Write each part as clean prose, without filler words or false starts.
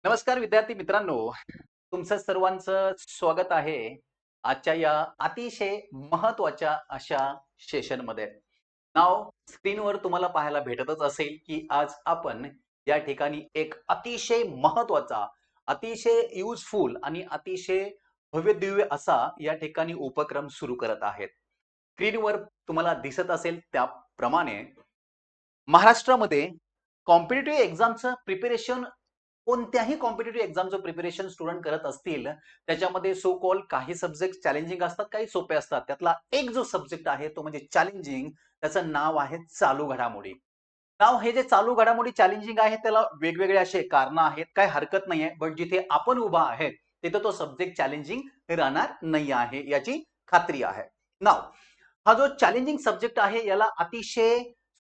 नमस्कार विद्यार्थी मित्रांनो, तुमचं सर्वांचं स्वागत आहे आजच्या या अतिशय महत्त्वाच्या अशा सेशनमध्ये. नाव स्क्रीनवर तुम्हाला पाहायला भेटतच असेल, की आज आपण या ठिकाणी एक अतिशय महत्त्वाचा, अतिशय युजफुल आणि अतिशय भव्यदिव्य असा या ठिकाणी उपक्रम सुरू करत आहेत. स्क्रीनवर तुम्हाला दिसत असेल त्याप्रमाणे महाराष्ट्रामध्ये कॉम्पिटिटिव्ह एक्झामचं प्रिपरेशन कोणत्याही कॉम्पिटिटिव्ह एक्झामचं प्रिपरेशन स्टुडंट करत असतील, त्याच्यामध्ये सो कॉल्ड काही सब्जेक्ट चॅलेंजिंग असतात, काही सोपे असतात. त्यातला एक जो सब्जेक्ट आहे तो म्हणजे चॅलेंजिंग, त्याचं नाव आहे चालू घडामोडी. नाव हे जे चालू घडामोडी चॅलेंजिंग आहे त्याला वेगवेगळे असे कारणं आहेत, काही हरकत नाहीये. बट जिथे आपण उभा आहे तिथे तो सब्जेक्ट चॅलेंजिंग राहणार नाही आहे याची खात्री आहे. नाव हा जो चॅलेंजिंग सब्जेक्ट आहे याला अतिशय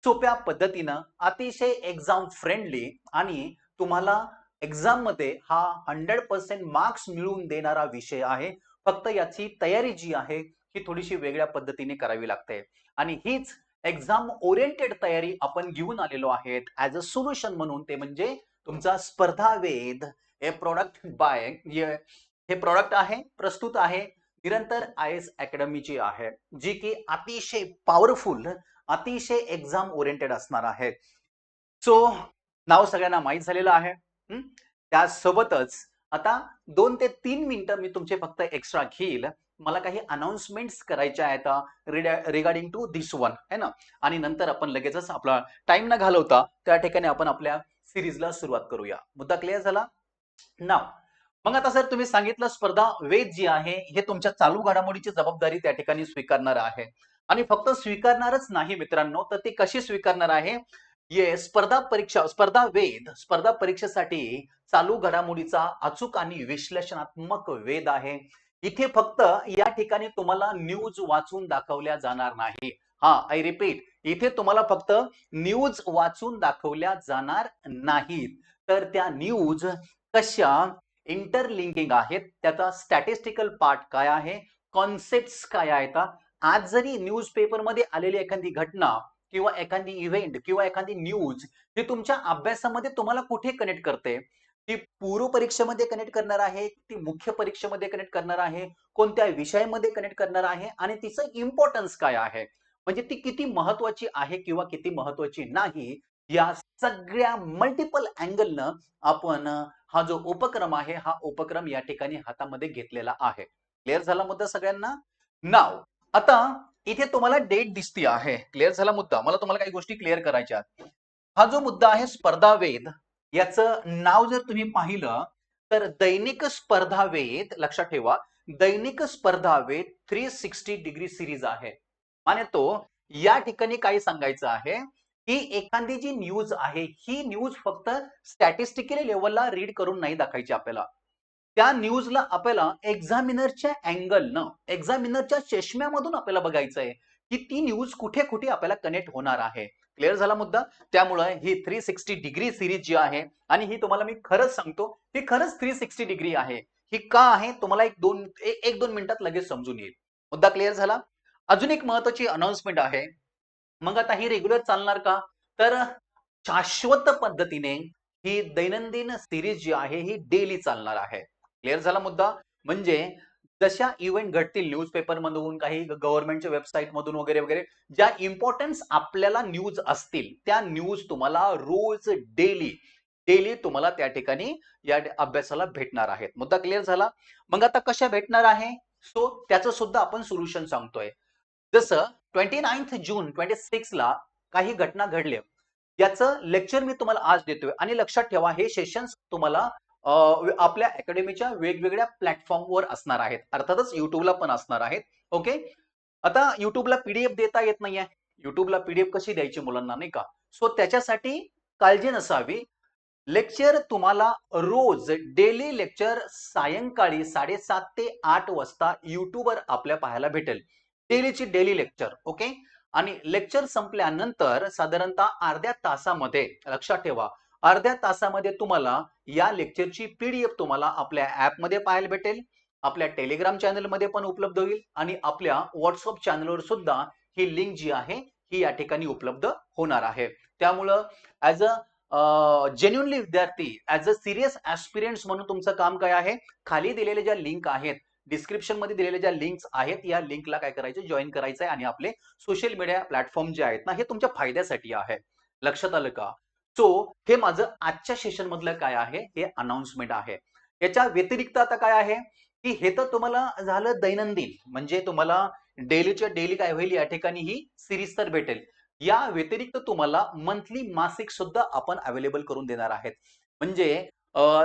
सोप्या पद्धतीनं, अतिशय एक्झाम फ्रेंडली आणि तुम्हाला एक्झाम मध्ये हा 100% मार्क्स मिळवून देणारा विषय आहे. फक्त याची तयारी जी आहे ही थोडीशी वेगळ्या पद्धतीने करावी लागते आणि हीच एक्झाम ओरिएंटेड तयारी आपण घेऊन आलेलो आहे ऍज अ सोल्युशन म्हणून. ते म्हणजे तुमचा स्पर्धा वेध हे प्रोडक्ट बाय हे प्रोडक्ट आहे, प्रस्तुत आहे निरंतर IAS अकॅडमीची आहे, जी की अतिशय पॉवरफुल, अतिशय एक्झाम ओरिएंटेड असणार आहे. सो नाव सगळ्यांना माहीत झालेलं आहे. त्यासोबतच आता 2 ते 3 मिनिटं मी तुमचे फक्त एक्स्ट्रा घेईल. मला काही अनाउन्समेंट्स करायच्या आहेत रिगार्डिंग टू दिस वन है ना, आणि नंतर आपण लगेचच आपला टाइम न घालवता त्या ठिकाणी आपण आपल्या सिरीजला सुरुवात करूया. मुद्दा क्लिअर झाला ना? मग आता सर तुम्ही सांगितलं स्पर्धा वेध जी आहे हे तुमच्या चालू घडामोडीची जबाबदारी त्या ठिकाणी स्वीकारणार आहे आणि फक्त स्वीकारणारच नाही मित्रांनो, तर ती कशी स्वीकारणार आहे? ये स्पर्धा परीक्षा, स्पर्धा वेध स्पर्धा परीक्षेसाठी चालू घडामोडीचा अचूक आणि विश्लेषणात्मक वेध आहे. इथे फक्त या ठिकाणी तुम्हाला न्यूज वाचून दाखवल्या जाणार नाही. हा, आय रिपीट, इथे तुम्हाला फक्त न्यूज वाचून दाखवल्या जाणार नाहीत, तर त्या न्यूज कशा इंटरलिंकिंग आहेत, त्याचा स्टॅटिस्टिकल पार्ट काय आहे, कॉन्सेप्ट्स काय आहेत. आज जरी न्यूज पेपर मध्ये आलेली एखादी घटना किंवा एखादी इव्हेंट किंवा एखादी न्यूज ही तुमच्या अभ्यासामध्ये तुम्हाला कुठे कनेक्ट करते? ती पूर्व परीक्षेमध्ये कनेक्ट करणार आहे, ती मुख्य परीक्षेमध्ये कनेक्ट करणार आहे, कोणत्या विषयामध्ये कनेक्ट करणार आहे आणि तिचं इम्पॉर्टन्स काय आहे, म्हणजे ती किती महत्वाची आहे किंवा किती महत्वाची नाही, या सगळ्या मल्टिपल अँगलनं आपण हा जो उपक्रम आहे हा उपक्रम या ठिकाणी हातामध्ये घेतलेला आहे. क्लिअर झाला मुद्दा सगळ्यांना? नाव आता इथे तुम्हाला डेट दिसती आहे. क्लिअर झाला मुद्दा? मला तुम्हाला काही गोष्टी क्लिअर करायच्या. हा जो मुद्दा आहे स्पर्धा वेध, याचं नाव जर तुम्ही पाहिलं तर दैनिक स्पर्धा वेध, लक्षात ठेवा, दैनिक स्पर्धा वेध 360 डिग्री सिरीज आहे. आणि तो या ठिकाणी काय सांगायचं आहे की एखादी जी न्यूज आहे ही न्यूज फक्त स्टॅटिस्टिकली लेवलला रीड करून नाही दाखवायची आपल्याला. त्या न्यूजला आपल्याला एक्झामिनरच्या अँगलनं, एक्झामिनरच्या चष्म्यामधून आपल्याला बघायचं आहे की ती न्यूज कुठे कुठे आपल्याला कनेक्ट होणार आहे. क्लिअर झाला मुद्दा? त्यामुळे ही 360 डिग्री सिरीज जी आहे, आणि ही तुम्हाला मी खरंच सांगतो, ही खरंच 360 डिग्री आहे. ही का आहे तुम्हाला एक दोन मिनिटात लगेच समजून येईल. मुद्दा क्लिअर झाला? अजून एक महत्वाची अनाउन्समेंट आहे. मग आता ही रेग्युलर चालणार का? तर शाश्वत पद्धतीने ही दैनंदिन सिरीज जी आहे ही डेली चालणार आहे. क्लिअर झाला मुद्दा? म्हणजे जशा इव्हेंट घडतील न्यूजपेपर मधून, काही गव्हर्नमेंटच्या वेबसाईट मधून वगैरे वगैरे, ज्या इम्पॉर्टन्स आपल्याला न्यूज असतील त्या न्यूज तुम्हाला रोज डेली डेली तुम्हाला त्या ठिकाणी या अभ्यासाला भेटणार आहेत. मुद्दा क्लिअर झाला? मग आता कशा भेटणार आहे? सो त्याचं सुद्धा आपण सोल्युशन सांगतोय. जसं 29 जून 26 ला काही घटना घडल्या, याचं लेक्चर मी तुम्हाला आज देतोय. आणि लक्षात ठेवा हे सेशन्स तुम्हाला आपल्या अकॅडमीच्या वेगवेगळ्या प्लॅटफॉर्मवर असणार आहेत, अर्थातच युट्यूबला पण असणार आहेत. ओके, आता युट्यूबला पीडीएफ देता येत नाहीये. युट्यूबला पीडीएफ कशी द्यायची मुलांना, नाही का? सो त्याच्यासाठी काळजी नसावी. लेक्चर तुम्हाला रोज डेली लेक्चर सायंकाळी 7:30 ते 8 वाजता युट्यूबवर आपल्या पाहायला भेटेल. डेलीची डेली लेक्चर. ओके, आणि लेक्चर संपल्यानंतर साधारणतः अर्ध्या तासामध्ये, लक्षात ठेवा, अर्ध्या तासामध्ये तुम्हाला या लेक्चरची पीडीएफ तुम्हाला आपल्या ऍपमध्ये पाहायला भेटेल, आपल्या टेलिग्राम चॅनलमध्ये पण उपलब्ध होईल आणि आपल्या व्हॉट्सअप चॅनलवर सुद्धा ही लिंक जी आहे ही या ठिकाणी उपलब्ध होणार आहे. त्यामुळं ऍज अ जेन्युनली विद्यार्थी ऍज अ सिरियस ऍस्पिरंट्स म्हणून तुमचं काम काय आहे, खाली दिलेले ज्या लिंक आहेत, डिस्क्रिप्शन मध्ये दिलेल्या ज्या लिंक्स आहेत, या लिंकला काय करायचं, जॉईन करायचं आहे आणि आपले सोशल मीडिया प्लॅटफॉर्म जे आहेत ना, हे तुमच्या फायद्यासाठी आहे. लक्षात आलं का? सो हे माझं आजच्या सेशन मधलं काय आहे, हे अनाउन्समेंट आहे. याच्या व्यतिरिक्त आता काय आहे की हे तर तुम्हाला झालं दैनंदिन, म्हणजे तुम्हाला डेलीच्या डेली काय होईल, या ठिकाणी ही सिरीज तर भेटेल. या व्यतिरिक्त तुम्हाला मंथली मासिक सुद्धा आपण अवेलेबल करून देणार आहेत. म्हणजे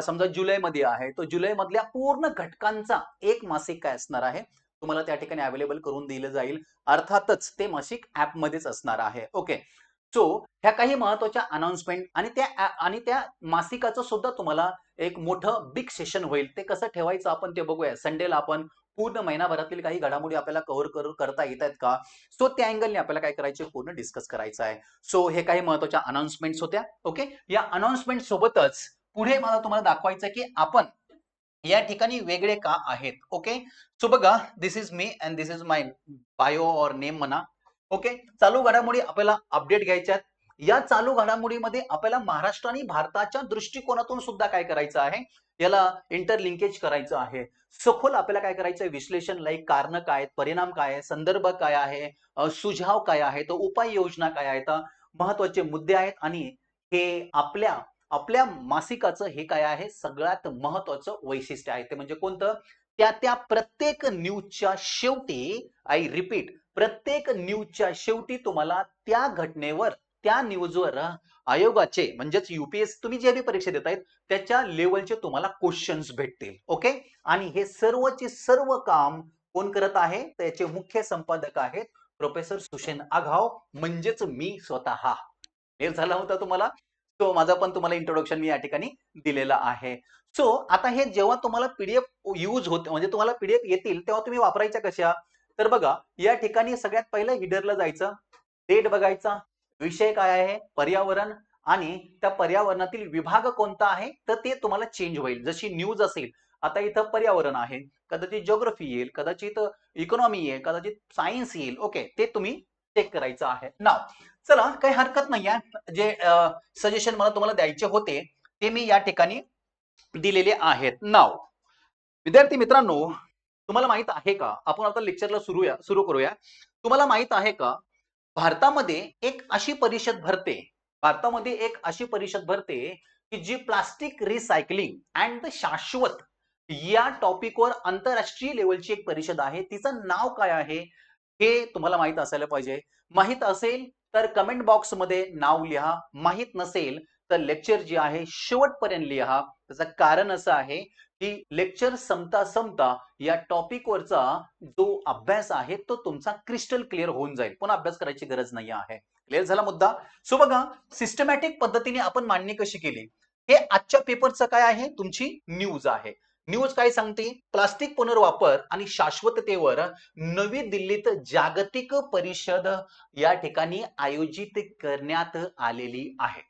समजा जुलैमध्ये आहे, तर जुलै मधल्या पूर्ण घटकांचा एक मासिक काय असणार आहे, तुम्हाला त्या ठिकाणी अवेलेबल करून दिलं जाईल. अर्थातच ते मासिक ऍप मध्येच असणार आहे. ओके. सो ह्या काही महत्वाच्या अनाउन्समेंट आणि त्या मासिकाचं सुद्धा तुम्हाला एक मोठं बिग सेशन होईल. ते कसं ठेवायचं आपण ते बघूया. संडेला आपण पूर्ण महिनाभरातील काही घडामोडी आपल्याला करता येत आहेत का, सो त्या अँगलने आपल्याला काय करायचे, पूर्ण डिस्कस करायचं आहे. सो हे काही महत्वाच्या अनाउन्समेंट्स होत्या. ओके. या अनाउन्समेंट सोबतच पुढे मला तुम्हाला दाखवायचं की आपण या ठिकाणी वेगळे का आहेत. ओके. सो बघा, this is me and this is my bio or name म्हणा. ओके. चालू घडामोडी आपल्याला अपडेट घ्यायच्यात. या चालू घडामोडीमध्ये आपल्याला महाराष्ट्र आणि भारताच्या दृष्टिकोनातून सुद्धा काय करायचं आहे, याला इंटरलिंकेज करायचं आहे. सखोल आपल्याला काय करायचं आहे, विश्लेषण, लाईक कारण काय आहेत, परिणाम काय आहे, संदर्भ काय आहे, सुझाव काय आहे, तर उपाययोजना काय आहेत, महत्वाचे मुद्दे आहेत. आणि हे आपल्या आपल्या मासिकाचं हे काय आहे, सगळ्यात महत्वाचं वैशिष्ट्य आहे. ते म्हणजे कोणतं, त्या प्रत्येक न्यूजच्या शेवटी, आय रिपीट, प्रत्येक न्यूजच्या शेवटी तुम्हाला त्या घटनेवर, त्या न्यूजवर आयोगाचे म्हणजेच युपीएससी तुम्ही जे बी परीक्षा देतायत त्याच्या लेवलचे तुम्हाला क्वेश्चन्स भेटतील. ओके. आणि हे सर्वचे सर्व काम कोण करत आहे, त्याचे मुख्य संपादक आहेत प्रोफेसर सुषेण आघाव, म्हणजेच मी स्वतः. हे झाला होता तुम्हाला. सो माझा पण तुम्हाला इंट्रोडक्शन मी या ठिकाणी दिलेला आहे. सो आता हे जेव्हा तुम्हाला पीडीएफ यूज होते, म्हणजे तुम्हाला पीडीएफ येतील, तेव्हा तुम्ही वापरायच्या कशा, तर बघा या ठिकाणी सगळ्यात पहिलं हिडरला जायचं, डेट बघायचा, विषय काय आहे, पर्यावरण, आणि त्या पर्यावरणातील विभाग कोणता आहे, तर ते तुम्हाला चेंज होईल. जशी न्यूज असेल, आता इथं पर्यावरण आहे, कदाचित जिओग्राफी येईल, कदाचित इकॉनॉमी येईल, कदाचित सायन्स येईल. ओके. ते तुम्ही चेक करायचं आहे. नाव चला, काही हरकत नाही आहे. जे सजेशन मला तुम्हाला द्यायचे होते ते मी या ठिकाणी दिलेले आहेत. नाव विद्यार्थी मित्रांनो, तुम्हाला माहित आहे का, आपण आता लेक्चरला सुरू करूया. तुम्हाला माहित आहे का, भारतामध्ये एक अशी परिषद भरते की जी प्लास्टिक रिसायकलिंग अँड शाश्वत या टॉपिकवर आंतरराष्ट्रीय लेवलची एक परिषद आहे. तिचं नाव काय आहे हे तुम्हाला माहित असायला पाहिजे. माहित असेल तर कमेंट बॉक्स मध्ये नाव लिहा, माहित नसेल तर लेक्चर जे आहे शेवटपर्यंत लिहा. त्याचं कारण असं आहे की लेक्चर संपता या टॉपिक वरचा जो अभ्यास आहे तो तुमचा क्रिस्टल क्लिअर होऊन जाईल. पुन्हा अभ्यास करायची गरज नाही आहे. क्लिअर झाला मुद्दा. सो बघा, सिस्टमॅटिक पद्धतीने आपण मांडणी कशी केली, हे आजच्या पेपरचं काय आहे, तुमची न्यूज आहे. न्यूज काय सांगते, प्लास्टिक पुनर्वापर आणि शाश्वततेवर नवी दिल्लीत जागतिक परिषद या ठिकाणी आयोजित करण्यात आलेली आहे.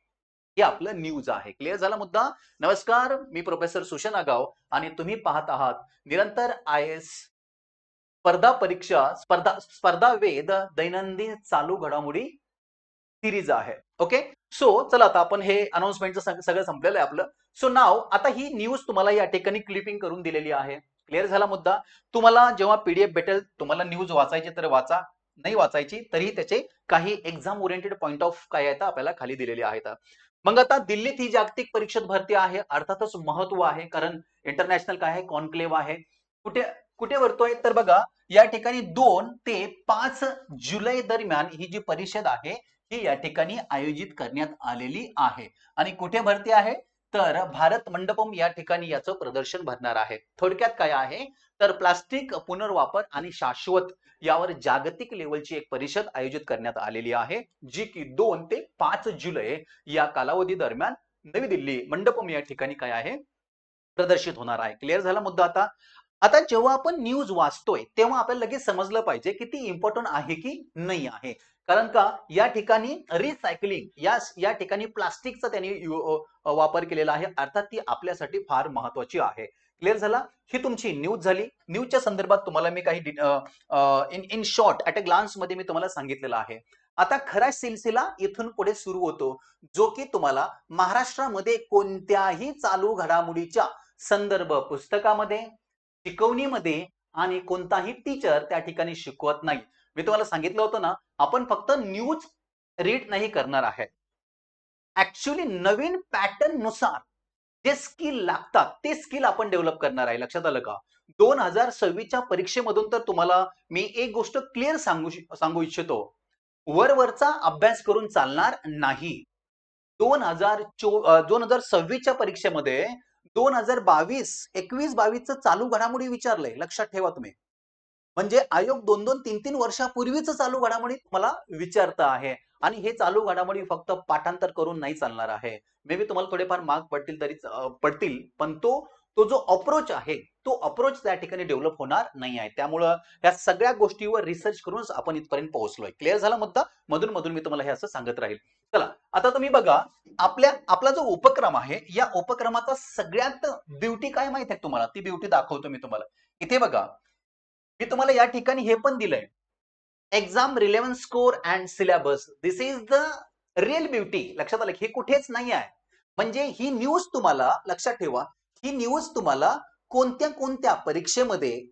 हे आपलं न्यूज आहे. क्लिअर झाला मुद्दा. नमस्कार, मी प्रोफेसर सुषेण आघाव आणि तुम्ही पाहत आहात निरंतर IAS स्पर्धा वेध दैनंदिन चालू घडामोडी सिरीज आहे. ओके. सो चला, आता आपण हे अनाउन्समेंटचं सगळं संपलेलं आहे आपलं. सो नाव आता ही न्यूज तुम्हाला या ठिकाणी क्लिपिंग करून दिलेली आहे. क्लिअर झाला मुद्दा. तुम्हाला जेव्हा पीडीएफ भेटेल, तुम्हाला न्यूज वाचायची तर वाचा, नाही वाचायची तरी त्याचे काही एक्झाम ओरिएंटेड पॉइंट ऑफ काय आहेत आपल्याला खाली दिलेले आहेत. मग आता दिल्लीत ही जागतिक परीक्षेत भरती आहे, अर्थातच महत्व आहे, कारण इंटरनॅशनल काय आहे, कॉन्क्लेव्ह आहे. कुठे कुठे भरतोय तर बघा, या ठिकाणी 2 ते 5 जुलै दरम्यान ही जी परिषद आहे ही या ठिकाणी आयोजित करण्यात आलेली आहे. आणि कुठे भरती आहे, तर भारत मंडपम या ठिकाणी याचं प्रदर्शन भरणार आहे. थोडक्यात काय आहे, तर प्लास्टिक पुनर्वापर आणि शाश्वत यावर जागतिक लेवलची एक परिषद आयोजित करण्यात आलेली आहे, जी की 2 ते 5 जुलै या कालावधी दरम्यान नवी दिल्ली मंडपम या ठिकाणी काय आहे, प्रदर्शित होणार आहे. क्लिअर झाला मुद्दा. आता आता जेव्हा आपण न्यूज वाचतोय तेव्हा आपल्याला लगेच समजलं पाहिजे की ती इम्पॉर्टंट आहे की नाही आहे. कारण का या ठिकाणी रिसायकलिंग या ठिकाणी प्लास्टिकचा त्यांनी वापर केलेला आहे, अर्थात ती आपल्यासाठी फार महत्वाची आहे. क्लिअर झाला. ही तुमची न्यूज झाली. न्यूजच्या संदर्भात तुम्हाला मी काही in short at a glance मध्ये मी तुम्हाला सांगितलेलं आहे. आता खरा सिलसिला इथून पुढे सुरू होतो, जो की तुम्हाला महाराष्ट्रामध्ये कोणत्याही चालू घडामोडीच्या संदर्भ पुस्तकामध्ये, शिकवणीमध्ये आणि कोणताही टीचर त्या ठिकाणी शिकवत नाही. मी तुम्हाला सांगितलं होतं ना, आपण फक्त न्यूज रीड नाही करणार आहे. ऍक्च्युली नवीन पॅटर्न नुसार जे स्किल लागतात ते स्किल आपण डेव्हलप करणार आहे. लक्षात आलं का? 2026च्या परीक्षेमधून तर तुम्हाला मी एक गोष्ट क्लिअर सांगू इच्छितो. वरवरचा अभ्यास करून चालणार नाही. 2026च्या परीक्षेमध्ये 2021-22चं चालू घडामोडी विचारलंय. लक्षात ठेवा तुम्ही. म्हणजे आयोग 2-2, 3-3 वर्षापूर्वीच चालू घडामोडी मला विचारत आहे आणि हे चालू घडामोडी फक्त पाठांतर करून नाही चालणार आहे. मे बी तुम्हाला थोडेफार मार्क पडतील तरी पडतील, पण तो जो अप्रोच आहे तो अप्रोच त्या ठिकाणी डेव्हलप होणार नाही आहे. त्यामुळं या सगळ्या गोष्टीवर रिसर्च करूनच आपण इथपर्यंत पोहोचलोय. क्लिअर झाला मुद्दा? मधून मधून मी तुम्हाला हे असं सांगत राहील. चला आता तुम्ही बघा, आपला जो उपक्रम आहे या उपक्रमाचा सगळ्यात ब्युटी काय माहित आहे तुम्हाला? ती ब्युटी दाखवतो मी तुम्हाला. इथे बघा, मी तुम्हाला या ठिकाणी हे पण दिलंय, exam relevance score and syllabus. This is the real beauty. लक्षात आलं? हे कुठेच नाही आहे. म्हणजे ही न्यूज तुम्हाला लक्षात ठेवा, ही न्यूज तुम्हाला कोणत्या कोणत्या परीक्षेमध्ये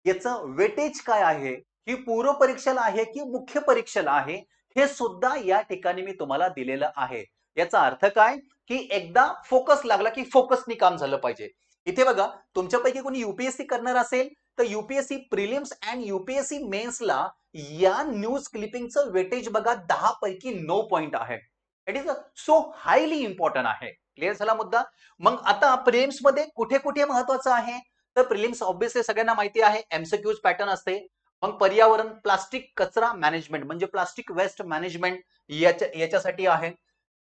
याचं वेटेज काय आहे, ही पूर्व परीक्षेला आहे की मुख्य परीक्षेला आहे, हे सुद्धा या ठिकाणी मी तुम्हाला दिलेलं आहे. याचा अर्थ काय, की एकदा फोकस लागला की फोकसनी काम झालं पाहिजे. इथे बघा, तुमच्यापैकी कोणी युपीएससी करणार असेल तर युपीएससी प्रिलिम्स अँड युपीएससी मेन्सला या न्यूज क्लिपिंगचं वेटेज बघा 10 पैकी 9 पॉइंट आहे. It is so highly important आहे. क्लिअर झाला मुद्दा? मग आता प्रिलिम्स मध्ये कुठे कुठे महत्वाचं आहे, तर प्रिलिम्स ऑब्व्हियसली सगळ्यांना माहिती आहे, एमसीक्यूज पॅटर्न असते. मग पर्यावरण, प्लास्टिक कचरा मॅनेजमेंट म्हणजे प्लास्टिक वेस्ट मॅनेजमेंट याच्यासाठी आहे.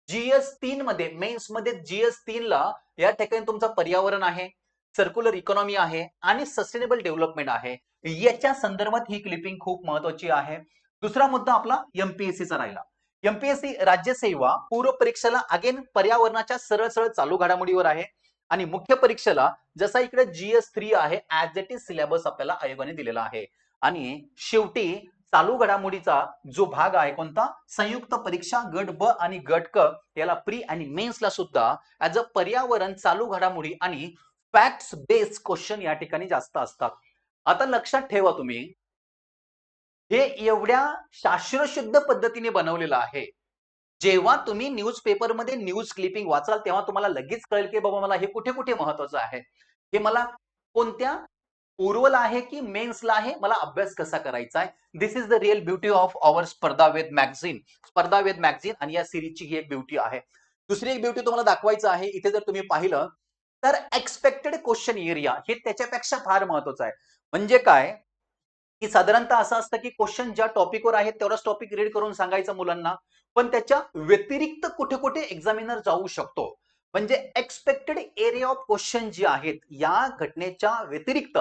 जीएस 3 मध्ये, मेन्स मध्ये जीएस 3 ला या ठिकाणी तुमचा पर्यावरण आहे, सर्क्युलर इकॉनॉमी आहे आणि सस्टेनेबल डेव्हलपमेंट आहे. याच्या संदर्भात ही क्लिपिंग खूप महत्वाची आहे. दुसरा मुद्दा आपला एमपीएससीचा राहिला. एमपीएससी राज्यसेवा पूर्व परीक्षेला अगेन पर्यावरणाच्या सरळ सरळ चालू घडामोडीवर आहे आणि मुख्य परीक्षेला जसा इकडे जीएस 3 आहे ऍज इट इज सिलेबस आपल्याला आयोगाने दिलेला आहे. आणि शेवटी चालू घडामोडीचा जो भाग आहे कोणता, संयुक्त परीक्षा गट ब आणि गट क याला प्री आणि मेन्सला सुद्धा ऍज अ पर्यावरण, चालू घडामोडी आणि फॅक्ट्स बेस्ड क्वेश्चन या ठिकाणी जास्त असतात. आता लक्षात ठेवा तुम्ही, हे एवढ्या शास्त्रशुद्ध पद्धतीने बनवलेलं आहे. जेव्हा तुम्ही न्यूज पेपरमध्ये न्यूज क्लिपिंग वाचाल तेव्हा तुम्हाला लगेच कळेल की बाबा मला हे कुठे कुठे महत्वाचं आहे, हे मला कोणत्या पूर्वला आहे की मेन्सला आहे, मला अभ्यास कसा करायचा आहे. This is the real beauty of our Spardhaved magazine. Spardhaved magazine आणि या सिरीजची ही एक ब्युटी आहे. दुसरी एक ब्युटी तुम्हाला दाखवायचं आहे. इथे जर तुम्ही पाहिलं तर एक्सपेक्टेड क्वेश्चन एरिया हे त्याच्यापेक्षा फार महत्वाचं आहे. म्हणजे काय, की साधारणतः असं असतं की क्वेश्चन ज्या टॉपिकवर आहे तेवढाच टॉपिक रीड करून सांगायचं मुलांना, पण त्याच्या व्यतिरिक्त कुठे कुठे एक्झामिनर जाऊ शकतो. म्हणजे एक्सपेक्टेड एरिया ऑफ क्वेश्चन जे आहेत या घटनेच्या व्यतिरिक्त,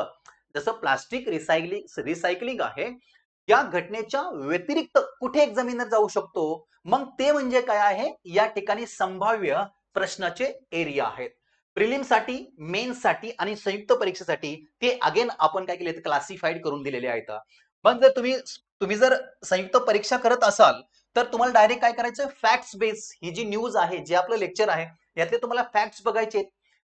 जसं प्लास्टिक रिसायकलिंग आहे, या घटनेच्या व्यतिरिक्त कुठे एक्झामिनर जाऊ शकतो, मग ते म्हणजे काय आहे, या ठिकाणी संभाव्य प्रश्नाचे एरिया आहेत. प्रिलिम्ससाठी, मेन्ससाठी आणि संयुक्त परीक्षेसाठी ते अगेन आपण काय केले, क्लासिफाईड करून दिलेले आहेत. मग जर तुम्ही जर संयुक्त परीक्षा करत असाल तर तुम्हाला डायरेक्ट काय करायचं, फॅक्ट्स बेस ही जी न्यूज आहे, जे आपलं लेक्चर आहे यातले तुम्हाला फॅक्ट्स बघायचे.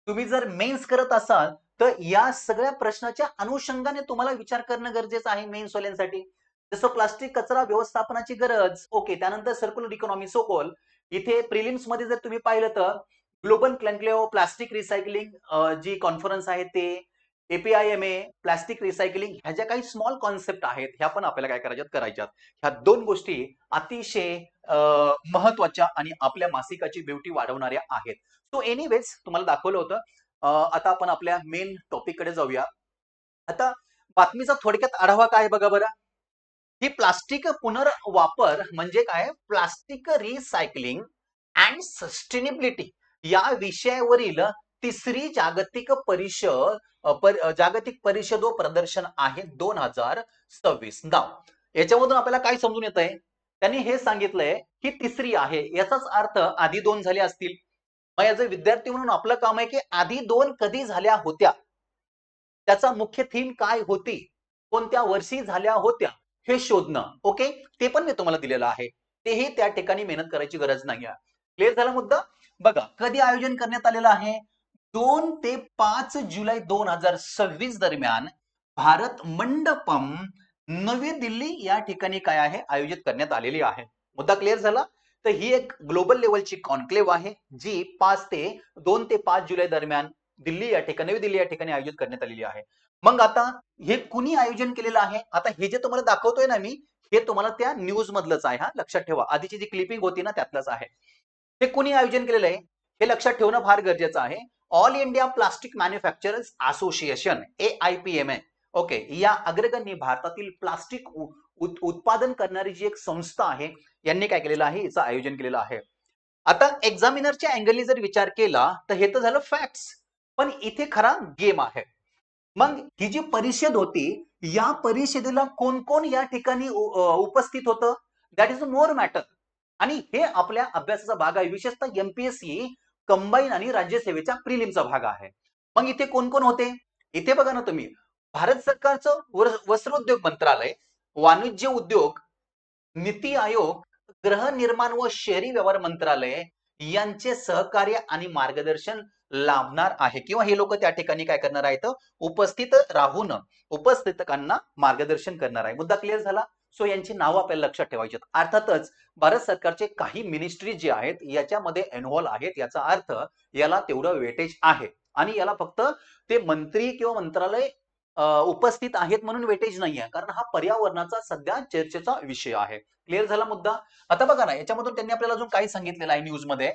तुम्ही जर मेन्स करत असाल तर या सगळ्या प्रश्नाच्या अनुषंगाने तुम्हाला विचार करणं गरजेचं आहे मेन्स वाल्यांसाठी. जसं प्लास्टिक कचरा व्यवस्थापनाची गरज, ओके, त्यानंतर सर्क्युलर इकॉनॉमी सोकोल. इथे प्रिलिम्स मध्ये जर तुम्ही पाहिलं तर ग्लोबल कॉन्क्लेव्ह प्लास्टिक रिसायकलिंग जी कॉन्फरन्स आहे ते, एपीआयएमए, प्लास्टिक रिसायकलिंग, ह्या ज्या काही स्मॉल कॉन्सेप्ट आहेत ह्या पण आपल्याला काय करायच्यात. ह्या दोन गोष्टी अतिशय महत्वाच्या आणि आपल्या मासिकाची ब्युटी वाढवणाऱ्या आहेत. सो एनिवेज तुम्हाला दाखवलं होतं. आता आपण आपल्या मेन टॉपिक कडे जाऊया. आता बातमीचा थोडक्यात आढावा काय बघा बरं. ही प्लास्टिक पुनर्वापर म्हणजे काय, प्लास्टिक रिसायकलिंग अँड सस्टेनेबिलिटी या विषयावरील तिसरी जागतिक परिषद व प्रदर्शन आहे 2026. नाव याच्यामधून आपल्याला काय समजून येत आहे, त्यांनी हे सांगितलंय की तिसरी आहे, याचाच अर्थ आधी 2 झाले असतील. मग याचे विद्यार्थी म्हणून आपलं काम आहे की आधी 2 कधी झाल्या होत्या, त्याचा मुख्य थीम काय होती, कोणत्या वर्षी झाल्या होत्या हे शोधणं. ओके, ते पण मी तुम्हाला दिलेलं आहे. तेही त्या ठिकाणी मेहनत करायची गरज नाही आहे. क्लिअर झाला मुद्दा? बघा, कधी आयोजन करण्यात आलेलं आहे? 2 ते 5 जुलै 2026 दरम्यान भारत मंडपम नवी दिल्ली या ठिकाणी काय आहे आयोजित करण्यात आलेली आहे. मुद्दा क्लिअर झाला? तर ही एक ग्लोबल लेवलची कॉन्क्लेव्ह आहे जी 2 ते 5 जुलै दरम्यान दिल्ली या ठिकाणी नवी दिल्ली या ठिकाणी आयोजित करण्यात आलेली आहे. मग आता हे कुणी आयोजन केलेलं आहे? आता हे जे तुम्हाला दाखवतोय ना मी, हे तुम्हाला त्या न्यूज मधलंच आहे. हा लक्षात ठेवा. आधीची जी क्लिपिंग होती ना त्यातलंच आहे. हे कुणी आयोजन केलेलं आहे हे लक्षात ठेवणं फार गरजेचं आहे. All India plastic manufacturers association AIPMA okay या अग्रगण्य भारतातील प्लास्टिक उत्पादन करणारी जी एक संस्था आहे यांनी काय केलेलं आहे याचं आयोजन केलेलं आहे. आता एक्झामिनरच्या अँगलने जर विचार केला तर हे तर झालं फॅक्ट्स, पण इथे खरा गेम आहे. मग ही जी परिषद होती या परिषदेला कोण कोण या ठिकाणी उपस्थित होतं दॅट इज मोर मॅटर. आणि हे आपल्या अभ्यासाचा भाग आहे. विशेषतः MPSC कंबाईन आणि राज्यसेवेच्या प्रिलिमचा भाग आहे. मग इथे कोण कोण होते? इथे बघा ना तुम्ही, भारत सरकारचं वस्त्रोद्योग मंत्रालय, वाणिज्य उद्योग, नीती आयोग, गृहनिर्माण व शहरी व्यवहार मंत्रालय यांचे सहकार्य आणि मार्गदर्शन लाभणार आहे किंवा हे लोक त्या ठिकाणी काय करणार आहेत उपस्थित राहून उपस्थितांना मार्गदर्शन करणार आहे. मुद्दा क्लिअर झाला? सो यांची नावं आपल्याला लक्षात ठेवायची. अर्थातच भारत सरकारचे काही मिनिस्ट्री जे आहेत याच्यामध्ये इन्व्हॉल्व आहेत, याचा अर्थ याला तेवढं वेटेज आहे आणि याला फक्त ते मंत्री किंवा मंत्रालय उपस्थित आहेत म्हणून वेटेज नाही आहे, कारण हा पर्यावरणाचा सध्या चर्चेचा विषय आहे. क्लिअर झाला मुद्दा? आता बघा ना, याच्यामधून त्यांनी आपल्याला अजून काही सांगितलेलं आहे न्यूज मध्ये.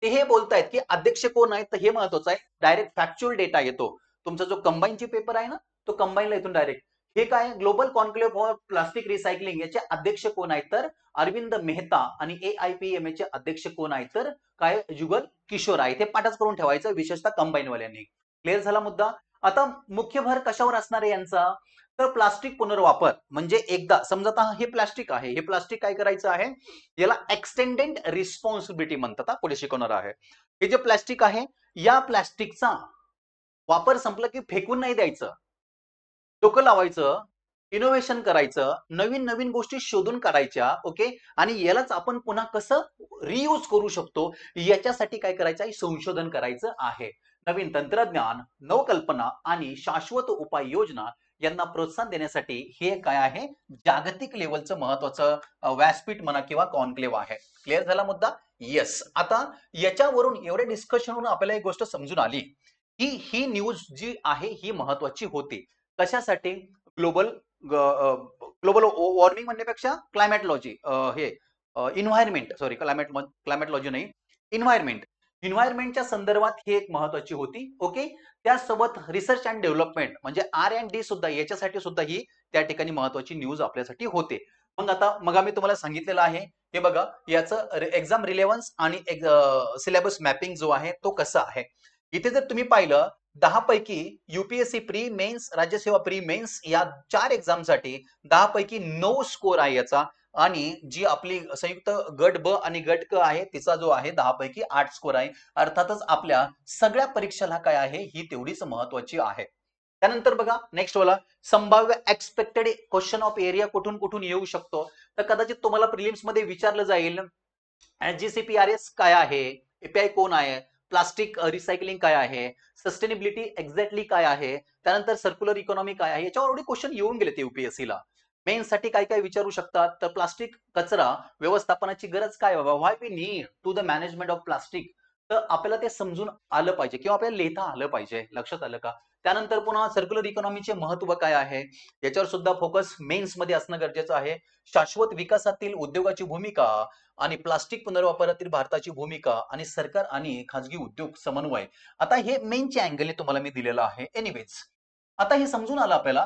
ते हे बोलतायत की अध्यक्ष कोण आहेत, तर हे महत्वाचं आहे. डायरेक्ट फॅक्च्युअल डेटा येतो. तुमचा जो कंबाईनची पेपर आहे ना तो कंबाईनला येतो डायरेक्ट. हे काय global conclave for plastic recycling याचे अध्यक्ष कोण आहेत तर अरविंद मेहता आणि AIPMA चे अध्यक्ष कोण आहेत तर काय जुगल किशोर आहे. ते पाठच करून ठेवायचं विशेषतः कंबाईनवाल्यांनी. क्लिअर झाला मुद्दा? आता मुख्य भर कशावर असणार आहे यांचा तर प्लास्टिक पुनर्वापर. म्हणजे एकदा समजा आता हे प्लास्टिक आहे, हे प्लास्टिक काय करायचं आहे याला एक्सटेंडेड रिस्पॉन्सिबिलिटी म्हणतात. पुढे शिकवणार आहे. हे जे प्लास्टिक आहे या प्लास्टिकचा वापर संपला की फेकून नाही द्यायचं, डोकं लावायचं, इनोव्हेशन करायचं, नवीन नवीन गोष्टी शोधून काढायच्या. ओके, आणि यालाच आपण पुन्हा कसं रियूज करू शकतो याच्यासाठी काय करायचं आहे संशोधन करायचं आहे. नवीन तंत्रज्ञान, नवकल्पना आणि शाश्वत उपाययोजना यांना प्रोत्साहन देण्यासाठी हे काय आहे जागतिक लेवलचं महत्वाचं व्यासपीठ म्हणा किंवा कॉन्क्लेव्ह आहे. क्लिअर झाला मुद्दा? येस. आता याच्यावरून एवढे डिस्कशनवरून आपल्याला एक गोष्ट समजून आली की ही न्यूज जी आहे ही महत्वाची होती. कशासाठी? ग्लोबल ग्लोबल वॉर्मिंग म्हणण्यापेक्षा क्लायमॅटॉलॉजी हे इन्व्हायरमेंट सॉरी क्लायमॅटॉलॉजी नाही इन्व्हायरमेंटच्या संदर्भात ही एक महत्वाची होती. ओके, त्यासोबत रिसर्च अँड डेव्हलपमेंट म्हणजे R&D सुद्धा याच्यासाठी सुद्धा ही त्या ठिकाणी महत्वाची न्यूज आपल्यासाठी होते. मग आम्ही तुम्हाला सांगितलेलं आहे हे बघा याचं एक्झाम रिलेव्हन्स आणि सिलेबस मॅपिंग जो आहे तो कसा आहे. इथे जर तुम्ही पाहिलं 10 पैकी UPSC प्री मेन्स राज्यसेवा प्री मेन्स या 4 एक्झामसाठी 10 पैकी 9 स्कोर आहे याचा. आणि जी आपली संयुक्त गट ब आणि गट क आहे तिचा जो आहे 10 पैकी 8 स्कोर आहे. अर्थातच आपल्या सगळ्या परीक्षेला काय आहे ही तेवढीच महत्वाची आहे. त्यानंतर बघा नेक्स्ट वाला संभाव्य एक्सपेक्टेड क्वेश्चन ऑफ एरिया कुठून कुठून येऊ शकतो. तर कदाचित तुम्हाला प्रिलिम्स मध्ये विचारलं जाईल GCPRS काय आहे, API कोण आहे, प्लास्टिक रिसायकलिंग काय आहे, सस्टेनेबिलिटी एक्झॅक्टली काय आहे, त्यानंतर सर्क्युलर इकॉनॉमी काय आहे. याच्यावर एवढे क्वेश्चन येऊन गेले ते UPSC ला. मेन साठी काय काय विचारू शकतात तर प्लास्टिक कचरा व्यवस्थापनाची गरज काय बाबा, why we need to the management of plastic. तर आपल्याला ते समजून आलं पाहिजे किंवा आपल्याला लिहिता आलं पाहिजे. लक्षात आलं का? त्यानंतर पुन्हा सर्क्युलर इकॉनॉमीचे महत्व काय आहे याच्यावर सुद्धा फोकस मेन्स मध्ये असणं गरजेचं आहे. शाश्वत विकासातील उद्योगाची भूमिका आणि प्लास्टिक पुनर्वापरातील भारताची भूमिका आणि सरकार आणि खाजगी उद्योग समन्वय. आता हे मेनचे अँगल तुम्हाला मी दिलेलं आहे. एनिवेज आता हे समजून आलं आपल्याला.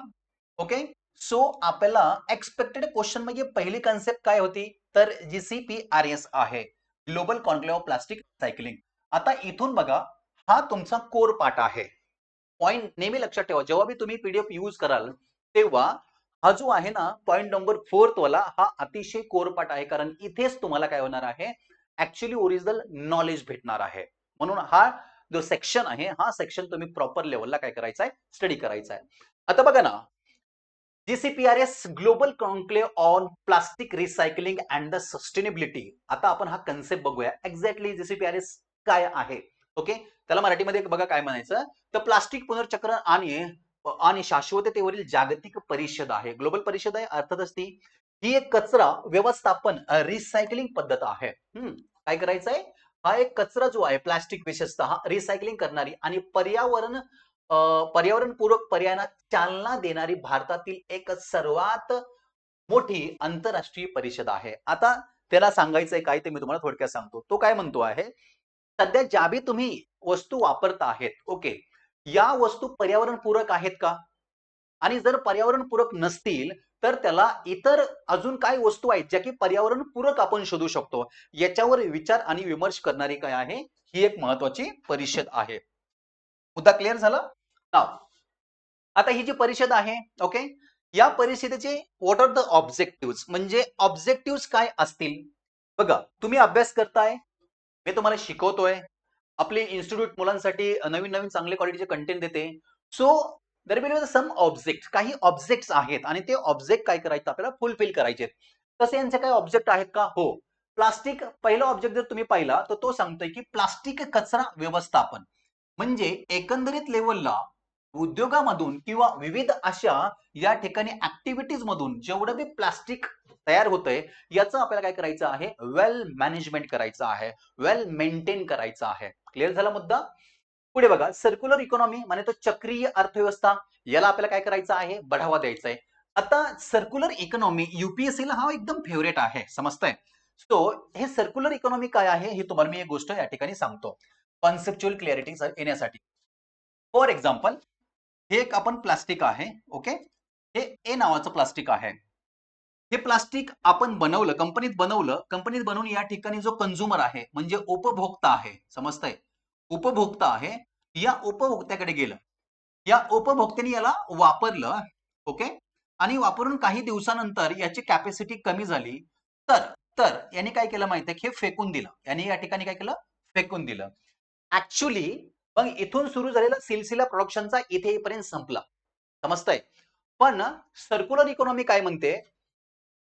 ओके, सो आपल्याला एक्सपेक्टेड क्वेश्चन मध्ये पहिली कन्सेप्ट काय होती तर GCPRS आहे, global conclave of plastic cycling. आता इथून बघा हा तुमचा कोर पार्ट आहे. पॉइंट नेहमी लक्षात ठेवा जेव्हा भी तुम्ही PDF यूज कराल तेव्हा हा जो आहे ना पॉइंट नंबर 4 वाला हा अतिशय कोर पार्ट आहे, कारण इथेच तुम्हाला काय होणार आहे ऍक्च्युअली ओरिजिनल नॉलेज भेटणार आहे. म्हणून हा जो सेक्शन आहे हा सेक्शन तुम्ही प्रॉपर लेवलला काय करायचा आहे स्टडी करायचा आहे. आता बघा ना GCPRS global conclave on plastic recycling and the sustainability. आता आपण हा कन्सेप्ट बघूया एक्झॅक्टली जीसीपीआरएस काय आहे. ओके, त्याला मराठीमध्ये बघा काय म्हणायचं, तर प्लास्टिक पुनर्चक्र आणि शाश्वततेवरील जागतिक परिषद आहे. ग्लोबल परिषद आहे अर्थातच ती. ही एक कचरा व्यवस्थापन रिसायकलिंग पद्धत आहे. काय करायचंय, हा एक कचरा जो आहे प्लास्टिक विशेषतः रिसायकलिंग करणारी आणि पर्यावरणपूरक पर्यायांना चालना देणारी भारतातील एक सर्वात मोठी आंतरराष्ट्रीय परिषद आहे. आता त्याला सांगायचंय काय ते मी तुम्हाला थोडक्यात सांगतो. तो काय म्हणतो आहे, सध्या ज्या बी तुम्ही वस्तू वापरता आहेत, ओके, या वस्तू पर्यावरणपूरक आहेत का? आणि जर पर्यावरणपूरक नसतील तर त्याला इतर अजून काय वस्तू आहेत ज्या की पर्यावरणपूरक आपण शोधू शकतो, याच्यावर विचार आणि विमर्श करणारी काय आहे, ही एक महत्वाची परिषद आहे. मुद्दा क्लिअर झाला? आता ही जी परिषद आहे, ओके, या परिषदेचे व्हॉट आर द ऑब्जेक्टिव्ह, म्हणजे ऑब्जेक्टिव्ह काय असतील. बघा, तुम्ही अभ्यास करताय, मी तुम्हाला शिकवतोय, आपली इन्स्टिट्यूट मुलांसाठी नवीन नवीन चांगले क्वालिटीचे कंटेंट देते. So there will be some object, काही ऑब्जेक्ट्स आहेत आणि ते ऑब्जेक्ट काय करायचं आपल्याला फुलफिल करायचे. तसे यांचे काही ऑब्जेक्ट आहेत का? हो. प्लास्टिक, पहिला ऑब्जेक्ट जर तुम्ही पाहिला तर तो सांगतोय की प्लास्टिक कचरा व्यवस्थापन, म्हणजे एकंदरीत लेवलला उद्योगामधून किंवा विविध अशा या ठिकाणी ऍक्टिव्हिटीज मधून जेवढं बी प्लास्टिक तयार होतंय याचं आपल्याला काय करायचं आहे, वेल मॅनेजमेंट करायचं आहे, वेल मेंटेन करायचं आहे. क्लिअर झाला मुद्दा? पुढे बघा, सर्क्युलर इकॉनॉमी म्हणजे तो चक्रीय अर्थव्यवस्था, याला आपल्याला काय करायचं आहे, बढावा द्यायचा आहे. आता सर्क्युलर इकॉनॉमी यूपीएससी ला हा एकदम फेवरेट आहे, समजतंय. सो हे सर्क्युलर इकॉनॉमी काय आहे हे तुम्हाला मी एक गोष्ट या ठिकाणी सांगतो कॉन्सेप्च्युअल क्लॅरिटी येण्यासाठी. फॉर एक्झाम्पल, हे एक आपण प्लास्टिक आहे, ओके, हे ए नावाचं प्लास्टिक आहे. हे प्लास्टिक आपण बनवलं, कंपनीत बनवून या ठिकाणी जो कंझ्युमर आहे म्हणजे उपभोक्ता आहे, समजतंय, उपभोक्ता आहे, या उपभोक्त्याकडे गेलं, या उपभोक्त्याने याला वापरलं, ओके, आणि वापरून काही दिवसानंतर याची कॅपॅसिटी कमी झाली, तर तर याने काय केलं माहितीये, हे फेकून दिलं, याने या ठिकाणी काय केलं, फेकून दिलं. ऍक्च्युली मग इथून सुरू झालेला सिलसिला प्रोडक्शनचा इथे येईपर्यंत संपला, समजतंय. पण सर्क्युलर इकॉनॉमी काय म्हणते,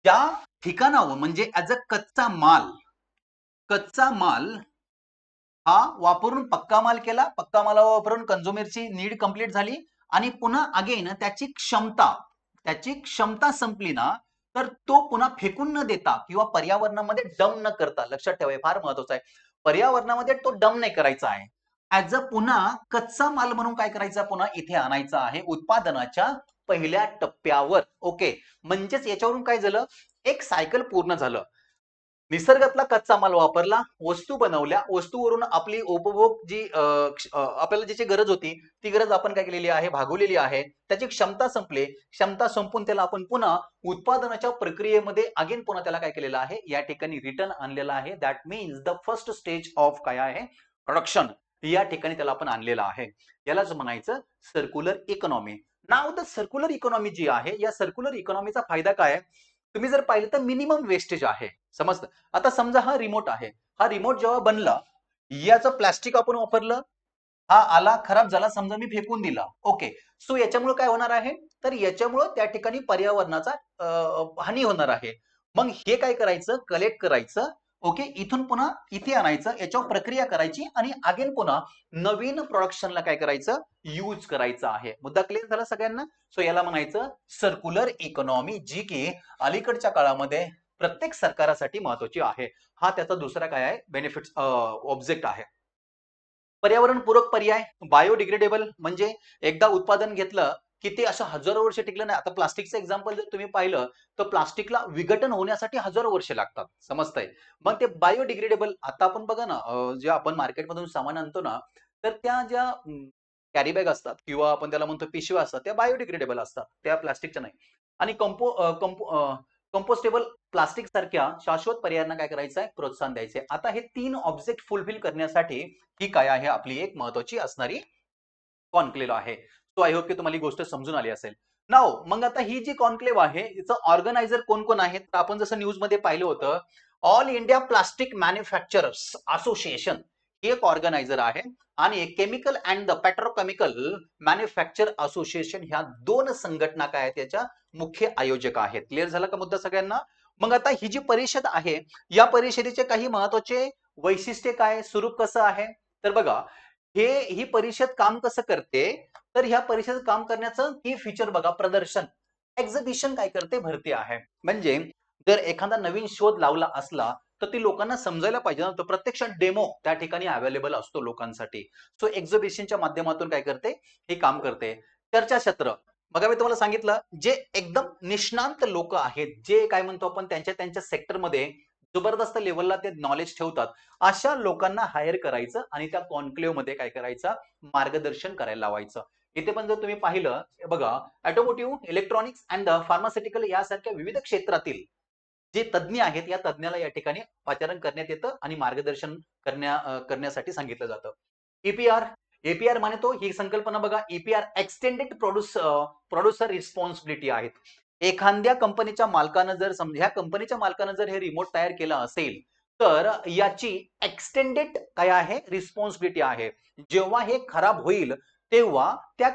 ज्या ठिकाणावर म्हणजे ऍज अ कच्चा माल हा वापरून पक्का माल केला, पक्का माल वापरून कंझ्युमरची नीड कंप्लीट झाली आणि पुन्हा अगेन त्याची क्षमता संपली ना, तर तो पुन्हा फेकून न देता किंवा पर्यावरणामध्ये डम न करता, लक्षात ठेवा फार महत्वाचं आहे, पर्यावरणामध्ये तो डम नाही करायचा आहे, ऍज अ पुन्हा कच्चा माल म्हणून काय करायचा, पुन्हा इथे आणायचा आहे उत्पादनाच्या पहिल्या टप्प्यावर. ओके, म्हणजेच याच्यावरून काय झालं, एक सायकल पूर्ण झालं. निसर्गातला कच्चा माल वापरला, वस्तू बनवल्या, वस्तूवरून आपली उपभोग जी आपल्याला ज्याची गरज होती ती गरज आपण काय केलेली आहे, भागवलेली आहे, त्याची क्षमता संपली, क्षमता संपून त्याला आपण पुन्हा उत्पादनाच्या प्रक्रियेमध्ये अगेन पुन्हा त्याला काय केलेलं आहे, या ठिकाणी रिटर्न आणलेला आहे. That means the first stage of काय आहे, प्रोडक्शन, या ठिकाणी त्याला आपण आणलेलं आहे. यालाच म्हणायचं सर्क्युलर इकॉनॉमी. नाव द सर्क्युलर इकॉनॉमी जी आहे, या सर्क्युलर इकॉनॉमीचा फायदा काय, तुम्ही जर पाहिलं तर मिनिमम वेस्टेज आहे, समजतं. आता समजा हा रिमोट आहे, हा रिमोट जेव्हा बनला, याचं प्लास्टिक आपण वापरलं, हा आला खराब झाला, समजा मी फेकून दिला, ओके, सो याच्यामुळे काय होणार आहे, तर याच्यामुळे त्या ठिकाणी पर्यावरणाचा हानी होणार आहे. मग हे काय करायचं, कलेक्ट करायचं, ओके, इथून पुन्हा इथे आणायचं, याच्यावर प्रक्रिया करायची आणि अगेन पुन्हा नवीन प्रोडक्शनला काय करायचं, यूज करायचं आहे. मुद्दा क्लिअर झाला सगळ्यांना? सो याला म्हणायचं सर्क्युलर इकॉनॉमी, जी की अलीकडच्या काळामध्ये प्रत्येक सरकारासाठी महत्वाची आहे. हा त्याचा दुसरा काय आहे, बेनिफिट ऑब्जेक्ट आहे. पर्यावरणपूरक पर्याय, बायोडिग्रेडेबल, म्हणजे एकदा उत्पादन घेतलं की ते असं हजारो वर्ष टिकलं नाही. आता प्लास्टिकचं एक्झाम्पल जर तुम्ही पाहिलं तर प्लास्टिकला विघटन होण्यासाठी हजारो वर्ष लागतात, समजतंय. मग ते बायोडिग्रेडेबल, आता आपण बघा ना, जे आपण मार्केटमधून सामान आणतो ना, तर त्या ज्या कॅरी बॅग असतात किंवा आपण त्याला म्हणतो पिशव्या असतात, त्या बायोडिग्रेडेबल असतात, त्या प्लास्टिकच्या नाही. आणि कंपोस्टेबल प्लास्टिक सारख्या शाश्वत पर्यायांना काय करायचं आहे, प्रोत्साहन द्यायचे. आता हे 3 ऑब्जेक्ट फुलफिल करण्यासाठी ही काय आहे, आपली एक महत्वाची असणारी कॉन्क्लेव्ह आहे. सो आय होप की तुम्हाला ही गोष्ट समजून आली असेल. नाव मग आता ही जी कॉन्क्लेव्ह आहे, याचं ऑर्गनायझर कोण कोण आहेत, तर आपण जसं न्यूज मध्ये पाहिलं होतं, all India plastic manufacturers association ही एक ऑर्गनायझर आहे आणि chemical and the petrochemical manufacture association ह्या दोन संघटना काय आहेत याच्या मुख्य आयोजक आहेत. क्लिअर झाला का मुद्दा सगळ्यांना? मग आता ही जी परिषद आहे या परिषदेचे काही महत्वाचे वैशिष्ट्य काय, स्वरूप कसं आहे? तर बघा, ही परिषद काम कसं करते, तर ह्या परिषद काम करण्याचं की फीचर बघा, प्रदर्शन, एक्झिबिशन काय करते, भरती आहे. म्हणजे जर एखादा नवीन शोध लावला असला तर ती लोकांना समजायला पाहिजे ना, तर प्रत्यक्षात डेमो त्या ठिकाणी अवेलेबल असतो लोकांसाठी. सो एक्झिबिशनच्या माध्यमातून काय करते, हे काम करते. चर्चासत्र, बघा मी तुम्हाला सांगितलं, जे एकदम निष्णांत लोक आहेत, जे काय म्हणतो आपण त्यांच्या त्यांच्या सेक्टरमध्ये जबरदस्त लेवलला ते नॉलेज ठेवतात, अशा लोकांना हायर करायचं आणि त्या कॉन्क्लेव्ह मध्ये काय करायचं, मार्गदर्शन करायला लावायचं. इथे पण जर तुम्ही पाहिलं, बघा, ऑटोमोटिव्ह, इलेक्ट्रॉनिक्स अँड फार्मास्युटिकल यासारख्या विविध क्षेत्रातील जे तज्ञ आहेत या तज्ञाला या ठिकाणी पाचारण करण्यात येतं आणि मार्गदर्शन करण्यासाठी सांगितलं जातं. ईपीआर, एपीआर म्हणतो ही संकल्पना बघा, ईपीआर एक्सटेंडेड प्रोड्युसर रिस्पॉन्सिबिलिटी आहेत. एखाद्या कंपनीच्या मालकानं जर ह्या कंपनीच्या मालकानं जर हे रिमोट तयार केलं असेल तर याची एक्सटेंडेड काय आहे, रिस्पॉन्सिबिलिटी आहे. जेव्हा हे खराब होईल तेव्हा त्या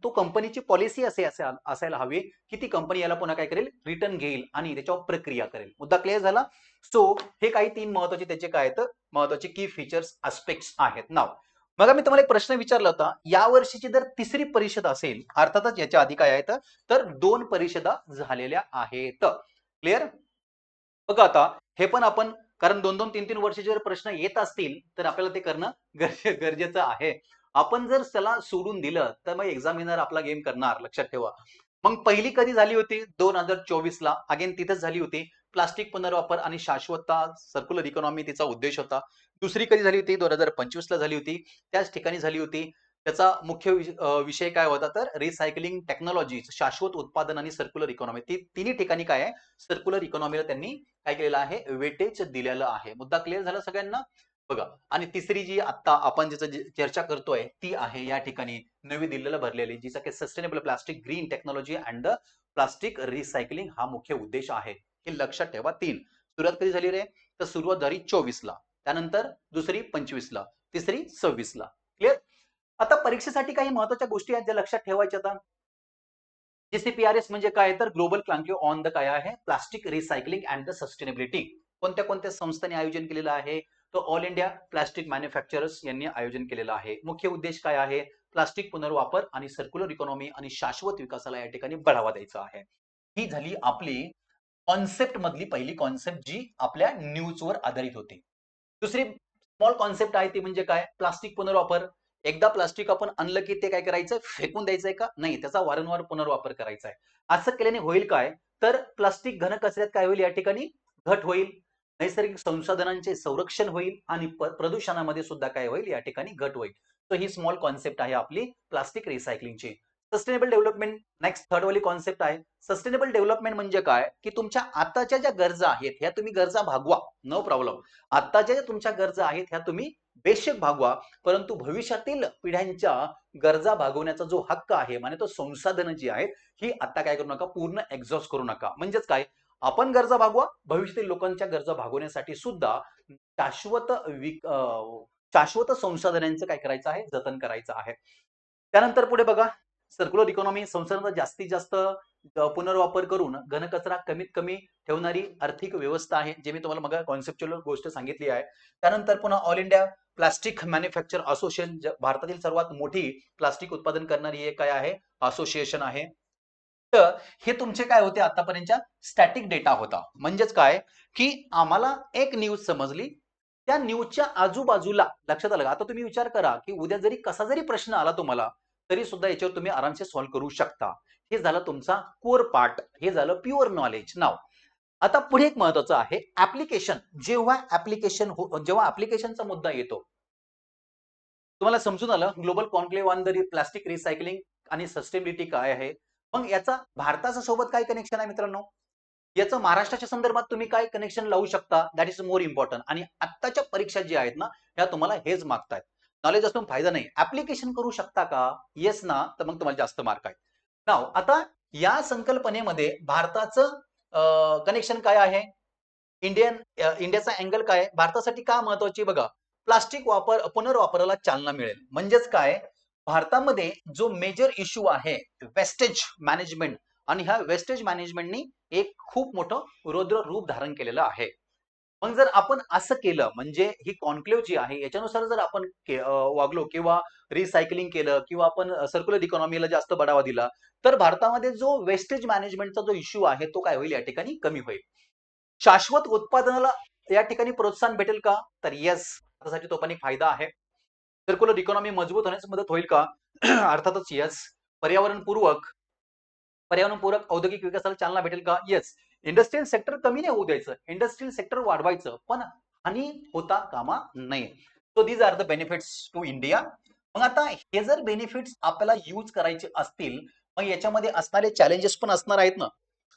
तो कंपनीची पॉलिसी असायला हवी की ती कंपनी याला पुन्हा काय करेल, रिटर्न घेईल आणि त्याच्यावर प्रक्रिया करेल. मुद्दा क्लिअर झाला? सो हे काही 3 महत्वाचे त्याचे काय आहेत, महत्वाचे की फीचर्स एस्पेक्ट्स आहेत. नाव मग मी तुम्हाला एक प्रश्न विचारला होता, या वर्षीची जर तिसरी परिषद असेल, अर्थातच याच्या आधी काय आहेत, तर 2 परिषदा झालेल्या आहेत. क्लिअर? बघा आता हे पण आपण, कारण 2-2, 3-3 वर्षाचे जर प्रश्न येत असतील तर आपल्याला ते करणं गरजेचं आहे. आपण जर त्याला सोडून दिलं तर मग एक्झामिनर आपला गेम करणार, लक्षात ठेवा. मग पहिली कधी झाली होती? 2024 ला. अगेन तिथेच झाली होती. प्लास्टिक पुनर्वापर आणि शाश्वतता, सर्क्युलर इकॉनॉमी तिचा उद्देश होता. दुसरी कधी झाली होती? 2025 ला झाली होती. त्याच ठिकाणी झाली होती. त्याचा मुख्य विषय काय होता, तर रिसायकलिंग टेक्नॉलॉजी, शाश्वत उत्पादन आणि सर्क्युलर इकॉनॉमी. तिन्ही ठिकाणी काय आहे, सर्क्युलर इकॉनॉमीला त्यांनी काय केलेलं आहे, वेटेज दिलेलं आहे. मुद्दा क्लिअर झाला सगळ्यांना? बघा, आणि तिसरी जी आता आपण ज्याची चर्चा करतोय ती आहे या ठिकाणी नवी दिल्लीला भरलेली, जिचा की sustainable plastic, green technology and the plastic recycling हा मुख्य उद्देश आहे. हे लक्षात ठेवा. 3 सुरुवात कधी झाली रे, तर सुरुवात झाली 24 ला, त्यानंतर दुसरी 25 ला, तिसरी 26 ला. क्लिअर? आता परीक्षेसाठी काही महत्वाच्या गोष्टी आहेत ज्या लक्षात ठेवायच्या. आता जीसीपीआरएस म्हणजे काय, तर ग्लोबल कॉन्क्लेव्ह ऑन द काय आहे, plastic recycling and the sustainability. कोणत्या कोणत्या संस्थांनी आयोजन केलेलं आहे, तो ऑल इंडिया प्लास्टिक मॅन्युफॅक्चरर्स यांनी आयोजन केलेलं आहे. मुख्य उद्देश काय आहे, प्लास्टिक पुनर्वापर आणि सर्क्युलर इकॉनॉमी आणि शाश्वत विकासाला या ठिकाणी बढ़ावा द्यायचा आहे. ही झाली आपली कॉन्सेप्ट मधली पहिली कॉन्सेप्ट जी आपल्या न्यूजवर आधारित होती. दुसरी स्मॉल कॉन्सेप्ट आहे ती म्हणजे काय, प्लास्टिक पुनर्वापर. एकदा प्लास्टिक आपण आणलं की ते काय करायचं, फेकून द्यायचंय का, नाही, त्याचा वारंवार पुनर्वापर करायचा आहे. असं केल्याने होईल काय, तर प्लास्टिक घनकचऱ्यात काय होईल, या ठिकाणी घट होईल, नैसर्गिक संसाधनांचे संरक्षण होईल आणि प्रदूषणामध्ये सुद्धा काय होईल, या ठिकाणी घट होईल. तर ही स्मॉल कॉन्सेप्ट आहे आपली प्लास्टिक रिसायकलिंगची. सस्टेनेबल डेव्हलपमेंट नेक्स्ट थर्ड वाली कॉन्सेप्ट आहे. सस्टेनेबल डेव्हलपमेंट म्हणजे काय, की तुमच्या आताच्या ज्या गरजा आहेत ह्या तुम्ही गरजा भागवा, नो प्रॉब्लेम. आताच्या ज्या तुमच्या गरजा आहेत ह्या तुम्ही बेशक भागवा, परंतु भविष्यातील पिढ्यांच्या गरजा भागवण्याचा जो हक्क आहे, म्हणजे तो संसाधनं जी आहेत ही आता काय करू नका, पूर्ण एक्झॉस्ट करू नका. म्हणजेच काय, आपण गरजा भागवा, भविष्यातील लोकांच्या गरजा भागवण्यासाठी सुद्धा शाश्वत शाश्वत संसाधनांचं काय करायचं आहे, जतन करायचं आहे. त्यानंतर पुढे बघा, सर्क्युलर इकॉनॉमी, संसाधनांचा जास्तीत जास्त पुनर्वापर करून घनकचरा कमीत कमी ठेवणारी आर्थिक व्यवस्था आहे, जे मी तुम्हाला मग कॉन्सेप्च्युअल गोष्ट सांगितली आहे. त्यानंतर पुन्हा all India plastic manufacture association, भारतातील सर्वात मोठी प्लास्टिक उत्पादन करणारी एक काय आहे, असोसिएशन आहे. तर हे तुमचे काय होते, आतापर्यंतच्या स्टॅटिक डेटा होता. म्हणजेच काय, की आम्हाला एक न्यूज समजली, त्या न्यूजच्या आजूबाजूला, लक्षात आलं का, आता तुम्ही विचार करा की उद्या जरी कसा जरी प्रश्न आला तुम्हाला, तरी सुद्धा याच्यावर तुम्ही आरामसे सॉल्व्ह करू शकता. हे झालं तुमचा कोर पार्ट, हे झालं प्युअर नॉलेज. नाव आता पुढे एक महत्वाचं आहे, ऍप्लिकेशन. जेव्हा ऍप्लिकेशनचा मुद्दा येतो, तुम्हाला समजून आलं global conclave on the plastic recycling आणि सस्टेनेबिलिटी काय आहे. मग याचा भारताच्या सोबत काय कनेक्शन आहे मित्रांनो, याचं महाराष्ट्राच्या संदर्भात तुम्ही काय कनेक्शन लावू शकता, दॅट इज मोर इम्पॉर्टंट. आणि आत्ताच्या परीक्षा जी आहेत ना, ह्या तुम्हाला हेच मागतायत. नॉलेज असून फायदा नाही. ऍप्लिकेशन करू शकता का, येस ना, तर मग तुम्हाला जास्त मार्क आहेत. नाव आता या संकल्पनेमध्ये भारताचं कनेक्शन काय आहे, इंडियाचा अँगल काय आहे, भारतासाठी का महत्वाची, बघा, प्लास्टिक पुनर्वापराला चालना मिळेल. म्हणजेच काय, भारतामध्ये जो मेजर इश्यू आहे वेस्टेज मॅनेजमेंट, आणि ह्या वेस्टेज मॅनेजमेंटनी एक खूप मोठं रौद्र रूप धारण केलेलं आहे. मग जर आपण असं केलं, म्हणजे ही कॉन्क्लेव्ह जी आहे याच्यानुसार जर आपण वागलो किंवा रिसायकलिंग केलं किंवा आपण सर्क्युलर इकॉनॉमीला जास्त बढावा दिला, तर भारतामध्ये जो वेस्टेज मॅनेजमेंटचा जो इश्यू आहे तो काय होईल, या ठिकाणी कमी होईल. शाश्वत उत्पादनाला या ठिकाणी प्रोत्साहन भेटेल का, तर येस, त्यासाठी तो पण एक फायदा आहे. सर्क्युलर इकॉनॉमी मजबूत होण्यास मदत होईल का अर्थातच येस. पर्यावरणपूर्वक पर्यावरणपूरक औद्योगिक विकासाला चालना भेटेल का, येस. इंडस्ट्रियल सेक्टर कमी नाही होऊ द्यायचं, इंडस्ट्रियल सेक्टर वाढवायचं, पण हानी होता कामा नये. So these are the benefits to India. मग आता हे जर बेनिफिट्स आपल्याला यूज करायचे असतील, मग याच्यामध्ये असणारे चॅलेंजेस पण असणार आहेत ना.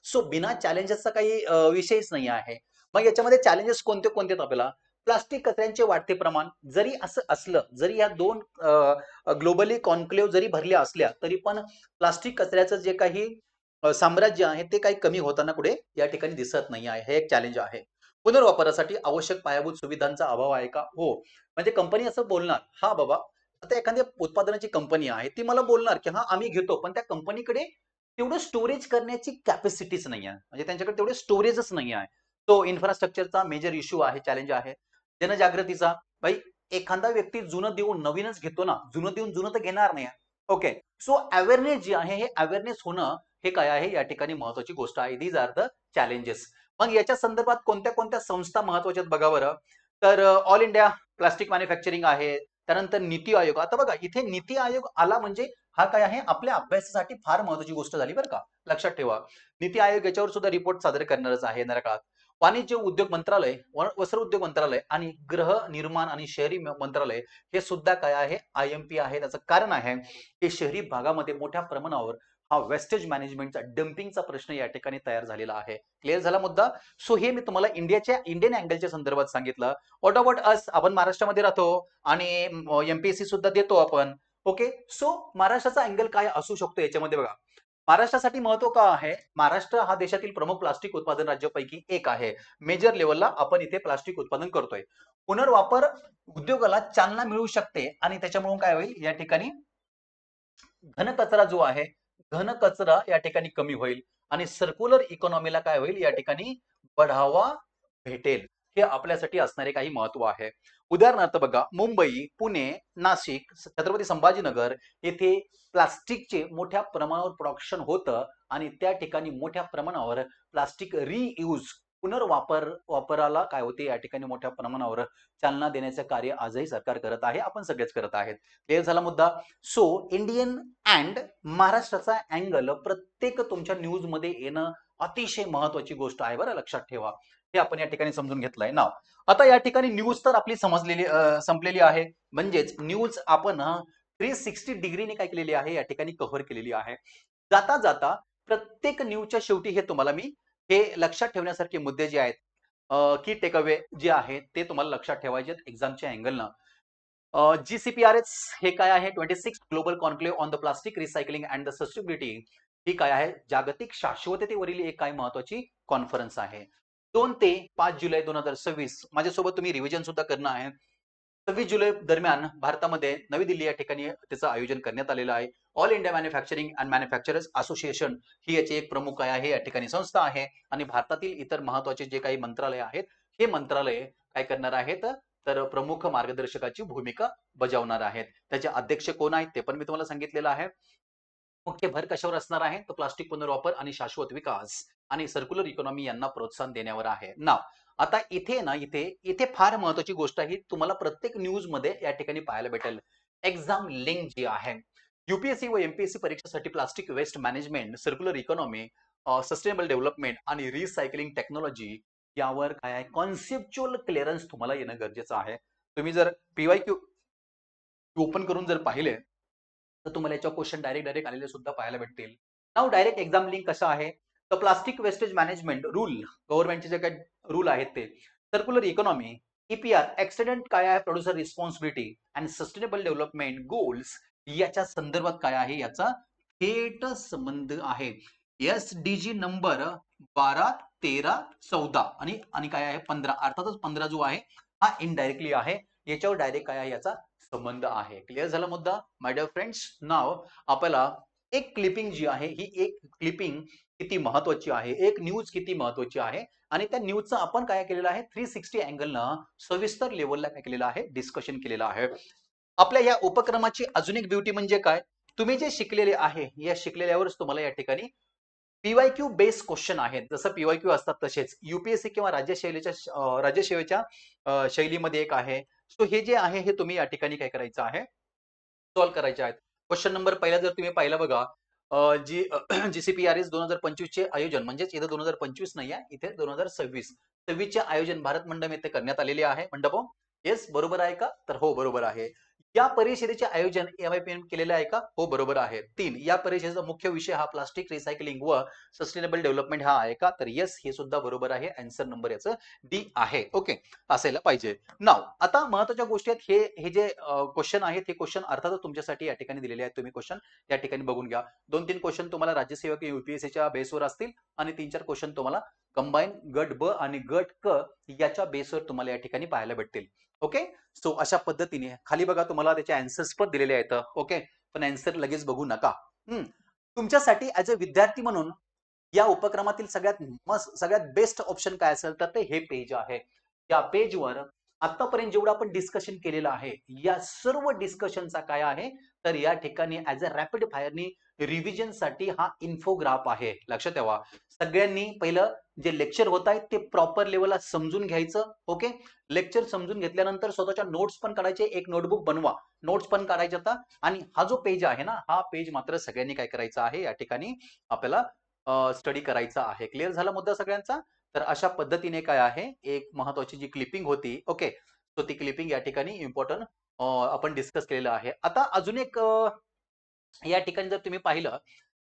सो बिना चॅलेंजेसचा काही विषयच नाही आहे. मग याच्यामध्ये चॅलेंजेस कोणते कोणते आहेत आपल्याला, प्लास्टिक कचऱ्यांचे वाढते प्रमाण. जरी असं असलं, जरी या दोन ग्लोबली कॉन्क्लेव्ह जरी भरल्या असल्या, तरी पण प्लास्टिक कचऱ्याचं जे काही साम्राज्य आहे ते काही कमी होताना कुठे या ठिकाणी दिसत नाही आहे. हे एक चॅलेंज आहे. पुनर्वापरासाठी आवश्यक पायाभूत सुविधांचा अभाव आहे का, हो. म्हणजे कंपनी असं बोलणार, हा बाबा, आता एखाद्या उत्पादनाची कंपनी आहे ती मला बोलणार की हा आम्ही घेतो, पण त्या कंपनीकडे तेवढं स्टोरेज करण्याची कॅपॅसिटीच नाही आहे, म्हणजे त्यांच्याकडे तेवढे स्टोरेजच नाही आहे. तो इन्फ्रास्ट्रक्चरचा मेजर इश्यू आहे, चॅलेंज आहे. जनजागृतीचा, भाई, एखादा व्यक्ती जुनं देऊन नवीनच घेतो ना, जुनं देऊन जुनं तर घेणार नाही. ओके. सो अवेअरनेस जी आहे, हे अवेअरनेस होणं हे काय आहे या ठिकाणी महत्वाची गोष्ट आहे. These are the challenges. मग याच्या संदर्भात कोणत्या कोणत्या संस्था महत्वाच्या बघा बरं. तर ऑल इंडिया प्लास्टिक मॅन्युफॅक्चरिंग आहे, त्यानंतर नीती आयोग. आता बघा, इथे नीती आयोग आला म्हणजे हा काय आहे, आपल्या अभ्यासासाठी फार महत्वाची गोष्ट झाली बरं का, लक्षात ठेवा. नीती आयोग याच्यावर सुद्धा रिपोर्ट सादर करणारच आहे येणाऱ्या काळात. वाणिज्य उद्योग मंत्रालय, वस्त्र उद्योग मंत्रालय आणि गृह निर्माण आणि शहरी मंत्रालय हे सुद्धा काय आहे, IMP आहे. त्याचं कारण आहे की शहरी भागामध्ये मोठ्या प्रमाणावर हा वेस्टेज मॅनेजमेंटचा डम्पिंगचा प्रश्न या ठिकाणी तयार झालेला आहे. क्लिअर झाला मुद्दा. सो हे मी तुम्हाला इंडियन अँगलच्या संदर्भात सांगितलं. व्हॉट अबाउट अस, आपण महाराष्ट्रामध्ये राहतो आणि MPSC सुद्धा देतो आपण. ओके. सो महाराष्ट्राचा अँगल काय असू शकतो याच्यामध्ये बघा. महाराष्ट्रासाठी महत्व का आहे, महाराष्ट्र हा देशातील प्रमुख प्लास्टिक उत्पादन राज्यापैकी एक आहे. मेजर लेवलला आपण इथे प्लास्टिक उत्पादन करतोय. पुनर्वापर उद्योगाला चालना मिळू शकते आणि त्याच्यामुळे काय होईल, या ठिकाणी घनकचरा जो आहे, घनकचरा या ठिकाणी कमी होईल आणि सर्क्युलर इकॉनॉमीला काय होईल, या ठिकाणी बढावा भेटेल. हे आपल्यासाठी असणारे काही महत्व आहे. उदाहरणार्थ बघा, मुंबई, पुणे, नाशिक, छत्रपती संभाजीनगर येथे प्लास्टिकचे मोठ्या प्रमाणावर प्रोडक्शन होतं आणि त्या ठिकाणी मोठ्या प्रमाणावर प्लास्टिक रियूज वापराला काय होते, या ठिकाणी मोठ्या प्रमाणावर चालना देण्याचं कार्य आजही सरकार करत आहे, आपण सगळेच करत आहेत. क्लिअर झाला मुद्दा. सो इंडियन अँड महाराष्ट्राचा अँगल प्रत्येक तुमच्या न्यूज मध्ये येणं अतिशय महत्वाची गोष्ट आहे, बरं लक्षात ठेवा. हे आपण या ठिकाणी समजून घेतलंय ना. आता या ठिकाणी न्यूज तर आपली संपलेली आहे. म्हणजेच न्यूज आपण 360 डिग्रीने काय केलेली आहे, या ठिकाणी कव्हर केलेली आहे. जाता जाता प्रत्येक न्यूजच्या शेवटी हे तुम्हाला मी हे लक्षात ठेवण्यासारखे मुद्दे जे आहेत, की टेकअवे जे आहेत ते तुम्हाला लक्षात ठेवायचे एक्झामच्या अँगलनं. GCPRS हे काय आहे, 26 global conclave on the plastic recycling and the sustainability. ही काय आहे, जागतिक शाश्वततेवरील एक काय महत्वाची कॉन्फरन्स आहे. 2 ते 5 जुलै 2026. माझ्यासोबत तुम्ही रिव्हिजन सुद्धा करणं आहे. 26 जुलै दरम्यान भारतामध्ये नवी दिल्ली या ठिकाणी त्याचं आयोजन करण्यात आलेलं आहे. All India manufacturing and manufacturers association ही याची एक प्रमुख काय आहे, या ठिकाणी संस्था आहे आणि भारतातील इतर महत्वाचे जे काही मंत्रालय आहेत, हे मंत्रालय काय करणार आहेत, तर प्रमुख मार्गदर्शकाची भूमिका बजावणार आहेत. त्याचे अध्यक्ष कोण आहेत ते पण मी तुम्हाला सांगितलेलं आहे. मुख्य भर कशावर असणार आहे, तर प्लास्टिक पुनर्वापर आणि शाश्वत विकास आणि सर्क्युलर इकॉनॉमी यांना प्रोत्साहन देण्यावर आहे ना. आता इथे ना, इथे फार महत्वाची गोष्ट आहे, तुम्हाला प्रत्येक न्यूज मध्ये या ठिकाणी पाहायला भेटेल. एक्झाम लिंक जी आहे, UPSC व MPSC परीक्षेसाठी plastic waste management, circular economy, sustainable development आणि रिसायकलिंग टेक्नॉलॉजी यावर काय आहे, कॉन्सेप्च्युअल क्लिअरन्स तुम्हाला येणं गरजेचं आहे. तुम्ही जर PYQ ओपन करून जर पाहिले तर तुम्हाला याच्या क्वेश्चन डायरेक्ट आलेले सुद्धा पाहायला भेटतील. नाव डायरेक्ट एक्झाम लिंक कशा आहे, तर प्लास्टिक वेस्टेज मॅनेजमेंट रूल, गव्हर्नमेंटचे जे काही रूल आहेत ते, सर्क्युलर इकॉनॉमी, EPR एक्सिडेंट काय आहे, producer responsibility and sustainable development goals, याच्या संदर्भात काय आहे, याचा थेट संबंध आहे. SDG नंबर 12, 13, 14 आणि काय आहे 15. अर्थातच 15 जो आहे हा इनडायरेक्टली आहे. याच्यावर डायरेक्ट काय आहे याचा संबंध आहे. क्लिअर झाला मुद्दा माय डिअर फ्रेंड्स. नाव आपल्याला एक क्लिपिंग जी आहे ही एक क्लिपिंग किती महत्वाची आहे, एक न्यूज किती महत्वाची आहे आणि त्या न्यूजचं आपण काय केलेलं आहे 360 अँगलनं सविस्तर लेवलला काय केलेलं आहे डिस्कशन केलेलं आहे. आपल्या या उपक्रमाची अजून एक ब्युटी म्हणजे काय, तुम्ही जे शिकलेले आहे या शिकलेल्यावरच तुम्हाला या ठिकाणी पीवायक्यू बेस्ड क्वेश्चन आहेत. जसं पीवायक्यू असतात तसेच यूपीएससी किंवा राज्यसेवेच्या शैलीमध्ये एक आहे. सो हे जे आहे हे तुम्ही या ठिकाणी काय करायचं आहे सॉल्व्ह करायचे आहेत. क्वेश्चन नंबर पहिला जर तुम्ही पाहिला बघा, जी जीसीपीआरएस 2025 चे आयोजन म्हणजेच इथं 2025 नाही आहे, इथे 2026 चे आयोजन भारत मंडप येथे करण्यात आलेले आहे. मंडपो येस बरोबर आहे का? तर हो बरोबर आहे. या परिषदेचे आयोजन एमआयपीएन केलेले आहे का? हो बरोबर आहे. 3 या परिषदेचा मुख्य विषय हा प्लास्टिक रिसायकलिंग व सस्टेनेबल डेव्हलपमेंट हा आहे का? तर येस हे सुद्धा बरोबर आहे. आन्सर नंबर याचं डी आहे. ओके असायला पाहिजे. नाव आता महत्त्वाच्या गोष्टी आहेत. हे जे क्वेश्चन आहेत हे क्वेश्चन अर्थातच तुमच्यासाठी या ठिकाणी दिलेले आहेत. तुम्ही क्वेश्चन या ठिकाणी बघून घ्या. 2-3 क्वेश्चन तुम्हाला राज्यसेवा किंवा यूपीएससीच्या बेसवर असतील आणि 3-4 क्वेश्चन तुम्हाला कंबाईन गट ब आणि गट क याच्या बेसवर तुम्हाला या ठिकाणी पाहायला भेटतील. ओके सो अशा पद्धतीने खाली बघा तुम्हाला त्याचे आन्सर्स पण दिलेले आहेत. ओके पण आन्सर लगेच बघू नका. तुमच्यासाठी ऍज अ विद्यार्थी म्हणून या उपक्रमातील सगळ्यात बेस्ट ऑप्शन काय असेल तर ते हे पेज आहे. या पेजवर आतापर्यंत जेवढं आपण डिस्कशन केलेलं आहे या सर्व डिस्कशनचा काय आहे तर या ठिकाणी ऍज अ रॅपिड फायरनी रिव्हिजन साठी हा इन्फोग्राफ आहे. लक्षात ठेवा सगळ्यांनी पहिलं जे लेक्चर होत आहेत ते प्रॉपर लेवलला समजून घ्यायचं. ओके लेक्चर समजून घेतल्यानंतर स्वतःच्या नोट्स पण काढायचे, एक नोटबुक बनवा, नोट्स पण काढायचे आता. आणि हा जो पेज आहे ना हा पेज मात्र सगळ्यांनी काय करायचा आहे या ठिकाणी आपल्याला स्टडी करायचा आहे. क्लिअर झाला मुद्दा सगळ्यांचा. तर अशा पद्धतीने काय आहे एक महत्वाची जी क्लिपिंग होती ओके सो ती क्लिपिंग या ठिकाणी इम्पॉर्टंट आपण डिस्कस केलेलं आहे. आता अजून एक या ठिकाणी जर तुम्ही पाहिलं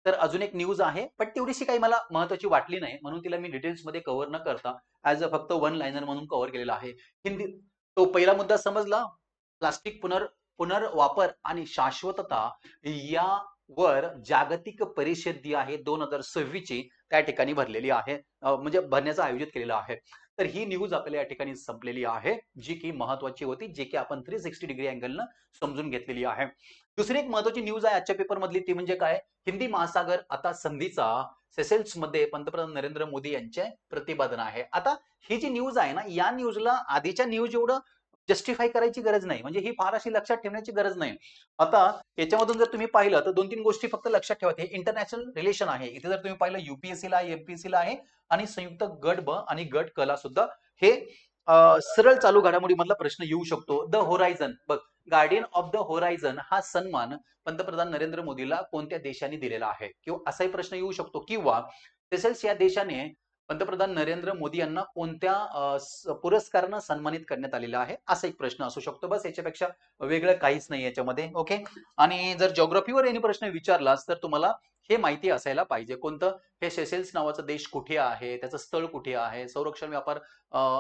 तर अजून एक न्यूज आहे पण तेवढीशी काही मला महत्वाची वाटली नाही म्हणून तिला मी डिटेल्स मध्ये कव्हर न करता ऍज अ फक्त वन लाइनर म्हणून कव्हर केलेला आहे. हिंदी तो पहिला मुद्दा समजला. प्लास्टिक पुनर्वापर आणि शाश्वतता यावर जागतिक परिषद जी आहे 2026 ची त्या ठिकाणी भरलेली आहे, म्हणजे भरण्याचं आयोजित केलेलं आहे. तर ही न्यूज आपल्याला या ठिकाणी संपलेली आहे जी की महत्वाची होती, जे की आपण 360 डिग्री अँगलनं समजून घेतलेली आहे. दुसरी एक महत्वाची न्यूज आहे आजच्या पेपर मधली ती म्हणजे काय, हिंदी महासागर आता संधीचा सेशेल्स मध्ये पंतप्रधान नरेंद्र मोदी यांचे प्रतिपादन आहे. आता ही जी न्यूज आहे ना या न्यूजला आधीच्या न्यूज एवढं जस्टिफाय करायची गरज नाही, म्हणजे ही फार अशी लक्षात ठेवण्याची गरज नाही. आता याच्यामधून जर तुम्ही पाहिलं तर 2-3 गोष्टी फक्त लक्षात ठेवा. हे इंटरनॅशनल रिलेशन आहे. इथे जर तुम्ही पाहिलं यूपीएससी ला एमपीएससी ला आहे आणि संयुक्त गट ब आणि गट क ला सुद्धा हे सरळ चालू घडामोडी मधला प्रश्न येऊ शकतो. द होरायझन बघ, गार्डियन ऑफ द होरायझन हा सन्मान पंतप्रधान नरेंद्र मोदीला कोणत्या देशाने दिलेला आहे किंवा असाही प्रश्न येऊ शकतो. किंवा तसेच या देशाने पंतप्रधान नरेंद्र मोदी यांना कोणत्या पुरस्कारानं सन्मानित करण्यात आलेला आहे असा एक प्रश्न असू शकतो. बस याच्यापेक्षा वेगळं काहीच नाही याच्यामध्ये. ओके आणि जर जिओग्राफीवर यांनी प्रश्न विचारलास तर तुम्हाला हे माहिती असायला पाहिजे कोणतं, हे सेशेल्स नावाचा देश कुठे आहे, त्याचं स्थळ कुठे आहे, संरक्षण व्यापार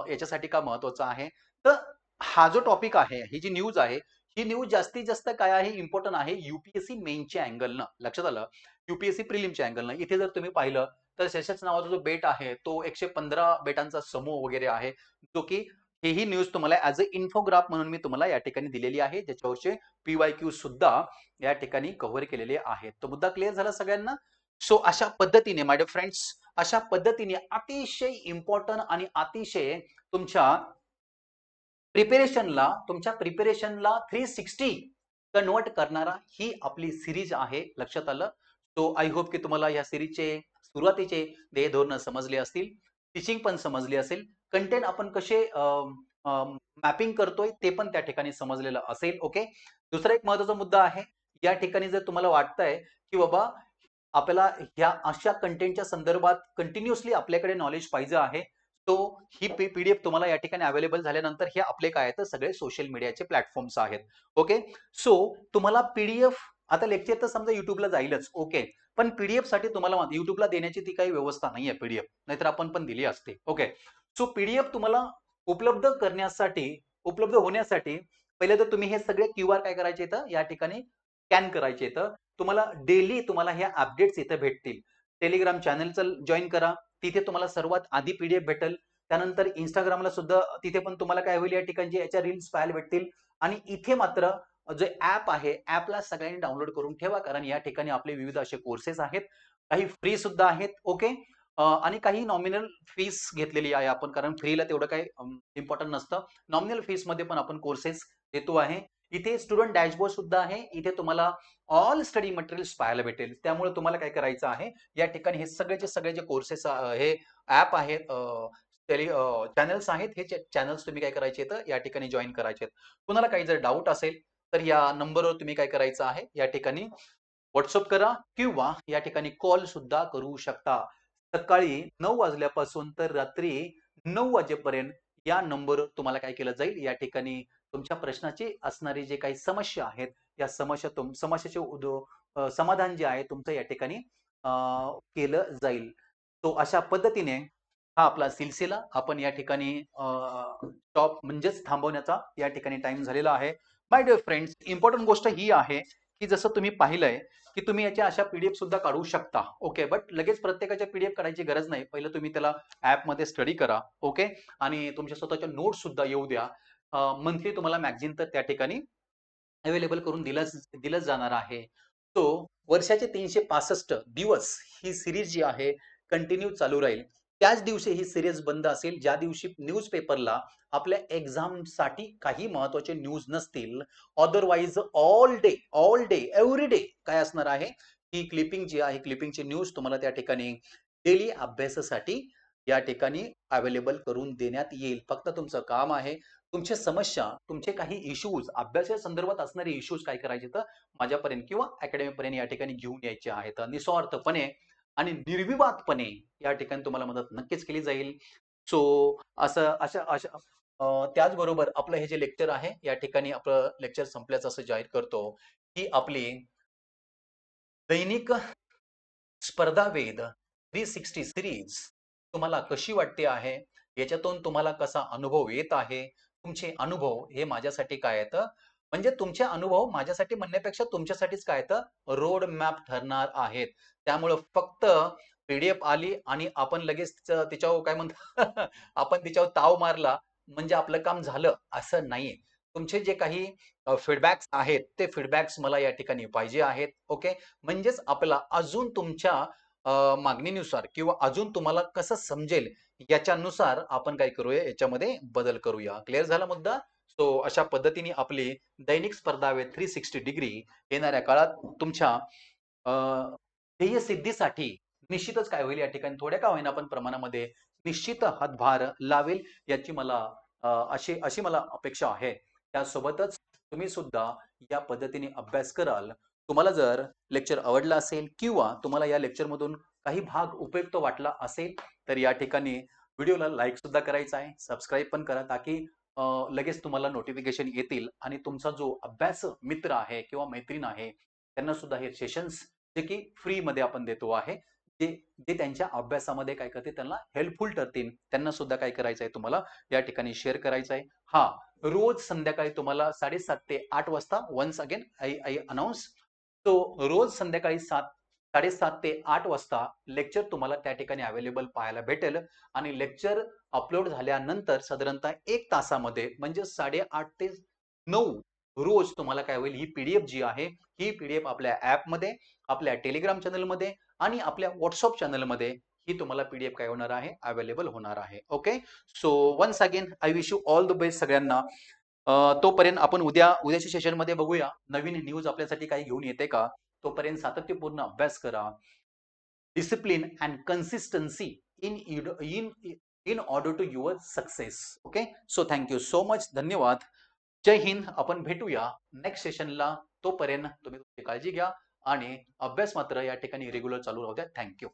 याच्यासाठी का महत्वाचा आहे. तर हा जो टॉपिक आहे ही जी न्यूज आहे ही न्यूज जास्तीत जास्त काय आहे इम्पॉर्टंट आहे यूपीएससी मेनच्या अँगलनं. लक्षात आलं यूपीएससी प्रिलिमच्या अँगलनं. इथे जर तुम्ही पाहिलं तर सेशेल्स नावाचा जो बेट आहे तो 115 बेटांचा समूह वगैरे आहे जो की ही न्यूज तुम्हाला ऍज अ इन्फोग्राफ म्हणून मी तुम्हाला या ठिकाणी दिलेली आहे ज्याच्यावरचे पीवायक्यू सुद्धा या ठिकाणी कव्हर केलेले आहेत. तो मुद्दा क्लिअर झाला सगळ्यांना. सो अशा पद्धतीने माय डिअर फ्रेंड्स अशा पद्धतीने अतिशय इम्पॉर्टंट आणि अतिशय तुमच्या प्रिपरेशनला 360 कन्वर्ट करणारा ही आपली सिरीज आहे. लक्षात आलं. तो आय होप की तुम्हाला या सिरीजचे सुरुवातीचे ध्येय धोरण समजले असतील, टीचिंग पण समजली असेल, कंटेंट आपण कसे मॅपिंग करतोय ते पण त्या ठिकाणी समजलेलं असेल. ओके दुसरा एक महत्वाचा मुद्दा आहे या ठिकाणी जर तुम्हाला वाटतंय की बाबा आपल्याला ह्या अशा कंटेंटच्या संदर्भात कंटिन्युअसली आपल्याकडे नॉलेज पाहिजे आहे तो ही पीडीएफ तुम्हाला या ठिकाणी अवेलेबल झाल्यानंतर हे आपले काय आहेत सोशल सोशल मीडियाचे प्लॅटफॉर्म्स आहेत. ओके सो तुम्हाला पीडीएफ आता लेक्चर तर समजा युट्यूबला जाईलच. ओके पण पीडीएफ साठी तुम्हाला युट्यूबला देण्याची ती काही व्यवस्था नाहीये पीडीएफ, नाहीतर आपण पण दिली असते. ओके सो पीडीएफ तुम्हाला उपलब्ध होण्यासाठी पहिले तर तुम्ही हे सगळे क्यूआर काय करायचे इथं या ठिकाणी स्कॅन करायचे इथं. तुम्हाला डेली तुम्हाला हे अपडेट्स इथे भेटतील. टेलिग्राम चॅनलचं जॉईन करा, तिथे तुम्हाला सर्वात आधी पीडीएफ भेटेल. त्यानंतर इंस्टाग्रामला सुद्धा तिथे पण तुम्हाला काय होईल, या ठिकाणी याच्या रील्स पाहायला भेटतील. आणि इथे मात्र जे ऍप आहे, ऍपला सगळ्यांनी डाउनलोड करून ठेवा, कारण या ठिकाणी आपले विविध असे कोर्सेस आहेत. काही फ्री सुद्धा आहेत. ओके. आणि काही नॉमिनल फीस घेतलेली आहे आपण, कारण फ्रीला तेवढं काही इम्पॉर्टंट नसतं. नॉमिनल फीस मध्ये पण आपण कोर्सेस देतो आहे. इथे स्टुडंट डॅशबोर्ड सुद्धा आहे. इथे तुम्हाला ऑल स्टडी मटेरियल्स पाहायला भेटेल. त्यामुळे तुम्हाला काय करायचं आहे, या ठिकाणी हे सगळे जे कोर्सेस हे ऍप आहेत, चॅनल्स आहेत, हे चॅनल्स तुम्ही काय करायचे तर या ठिकाणी जॉईन करायचे आहेत. कुणाला काही जर डाऊट असेल तर या नंबरवर तुम्ही काय करायचं आहे, या ठिकाणी व्हॉट्सअप करा किंवा या ठिकाणी कॉल सुद्धा करू शकता. सकाळी 9 वाजल्यापासून तर रात्री 9 वाजेपर्यंत या नंबरवर तुम्हाला काय केलं जाईल, या ठिकाणी तुमच्या प्रश्नाची असणारी जे काही समस्या आहेत, या समस्याचे समाधान जे आहे तुमचं या ठिकाणी केलं जाईल. तो अशा पद्धतीने हा आपला सिलसिला आपण या ठिकाणी स्टॉप म्हणजेच थांबवण्याचा या ठिकाणी टाइम झालेला आहे. माय डिअर फ्रेंड्स, इम्पॉर्टंट गोष्ट ही आहे की जसं तुम्ही पाहिलंय की तुम्ही याच्या अशा पीडीएफ सुद्धा काढू शकता. ओके, बट लगेच प्रत्येकाच्या पीडीएफ काढायची गरज नाही. पहिलं तुम्ही त्याला ऍप मध्ये स्टडी करा. ओके, आणि तुमच्या स्वतःच्या नोट्स सुद्धा येऊ द्या. मंथली तुम्हाला मॅगझिन तर त्या ठिकाणी अवेलेबल करून दिलंच जाणार आहे. तो वर्षाचे 365 दिवस ही सिरीज जी आहे कंटिन्यू चालू राहील. त्याच दिवशी ही सिरीज बंद असेल ज्या दिवशी न्यूजपेपरला आपल्या एक्झामसाठी काही महत्त्वाचे न्यूज नसतील. Otherwise all day every day काय असणार आहे, ही क्लिपिंग जी आहे, क्लिपिंगची न्यूज तुम्हाला त्या ठिकाणी डेली अभ्यासासाठी या ठिकाणी अवेलेबल करून देण्यात येईल. फक्त तुमचं काम आहे, तुमच्या समस्या, तुमचे काही इश्यूज, अभ्यासा संदर्भात असणारे इश्यूज काय करायचे तर माझ्यापर्यंत किंवा अकॅडमीपर्यंत या ठिकाणी घेऊन यायचे आहेत. निस्वार्थपणे आणि निर्विवादपणे या ठिकाणी तुम्हाला मदत नक्कीच केली जाईल. सो असं अशा अशा त्याचबरोबर आपलं हे जे लेक्चर आहे, या ठिकाणी आपलं लेक्चर संपल्याचं असं जाहीर करतो की आपली दैनिक स्पर्धावेध 360 सिरीज तुम्हाला कशी वाटते आहे, याच्यातून तुम्हाला कसा अनुभव येत आहे. तुमचे अनुभव हे माझ्यासाठी काय आहेत, म्हणजे तुमचे अनुभव माझ्यासाठी म्हणण्यापेक्षा तुमच्यासाठीच काय आहेत, रोड मॅप ठरणार आहेत. त्यामुळं फक्त पीडीएफ आली आणि आपण लगेच त्याच्यावर काय म्हणतो आपण त्याच्यावर ताव मारला म्हणजे आपलं काम झालं असं नाहीये. तुमचे जे काही फीडबॅक्स आहेत ते फीडबॅक्स मला या ठिकाणी पाहिजे आहेत. ओके, म्हणजेच आपला अजून तुमच्या मागणीनुसार किंवा अजून तुम्हाला कसं समजेल याच्यानुसार आपण काय करूया, याच्यामध्ये बदल करूया. क्लिअर झाला मुद्दा? सो अशा पद्धतीने आपली दैनिक स्पर्धावेध 360 डिग्री येणाऱ्या काळात तुमच्या ध्येय सिद्धीसाठी निश्चितच काय होईल, या ठिकाणी थोड्या का होईना पण प्रमाणामध्ये निश्चित हातभार लावेल याची मला अशी मला अपेक्षा आहे. त्यासोबतच तुम्ही सुद्धा या पद्धतीने अभ्यास कराल. तुम्हाला जर लेक्चर आवडला असेल किंवा तुम्हाला या लेक्चर मधून काही भाग उपयुक्त वाटला असेल तर या ठिकाणी व्हिडिओला लाईक सुद्धा करायचा आहे, सबस्क्राईब पण करा, ताकी लगेच तुम्हाला नोटिफिकेशन येतील आणि तुमचा जो अभ्यास मित्र आहे किंवा मैत्रीण आहे त्यांना सुद्धा हे सेशन्स जे की फ्री मध्ये आपण देतो आहे, जे जे त्यांच्या अभ्यासामध्ये काय करते त्यांना हेल्पफुल ठरतील, त्यांना सुद्धा काय करायचं आहे तुम्हाला या ठिकाणी शेअर करायचं आहे. हा, रोज संध्याकाळी तुम्हाला 7:30 ते 8 वाजता वन्स अगेन आय अनाउन्स. तो रोज संध्याकाळी 7:30 ते 8 वाजता लेक्चर तुम्हाला त्या ठिकाणी अवेलेबल पाहायला भेटेल. आणि लेक्चर अपलोड झाल्यानंतर साधारणतः 1 तासामध्ये म्हणजे 8:30 ते 9 रोज तुम्हाला काय होईल, ही पीडीएफ जी आहे ही पीडीएफ आपल्या ऍपमध्ये, आपल्या टेलिग्राम चॅनलमध्ये आणि आपल्या व्हॉट्सअप चॅनलमध्ये ही तुम्हाला पीडीएफ काय होणार आहे, अवेलेबल होणार आहे. Okay, so once again I wish you all the best सगळ्यांना. तोपर्यंत आपण उद्याच्या सेशनमध्ये बघूया नवीन न्यूज आपल्यासाठी काही घेऊन येते का. तोपर्यंत सातत्यपूर्ण अभ्यास करा. Discipline and consistency in order to your success. Okay, so thank you so much. धन्यवाद. जय हिंद. आपण भेटूया नेक्स्ट सेशनला. तोपर्यंत तुम्ही तुमची काळजी घ्या आणि अभ्यास मात्र या ठिकाणी रेग्युलर चालू राहू द्या. थँक्यू.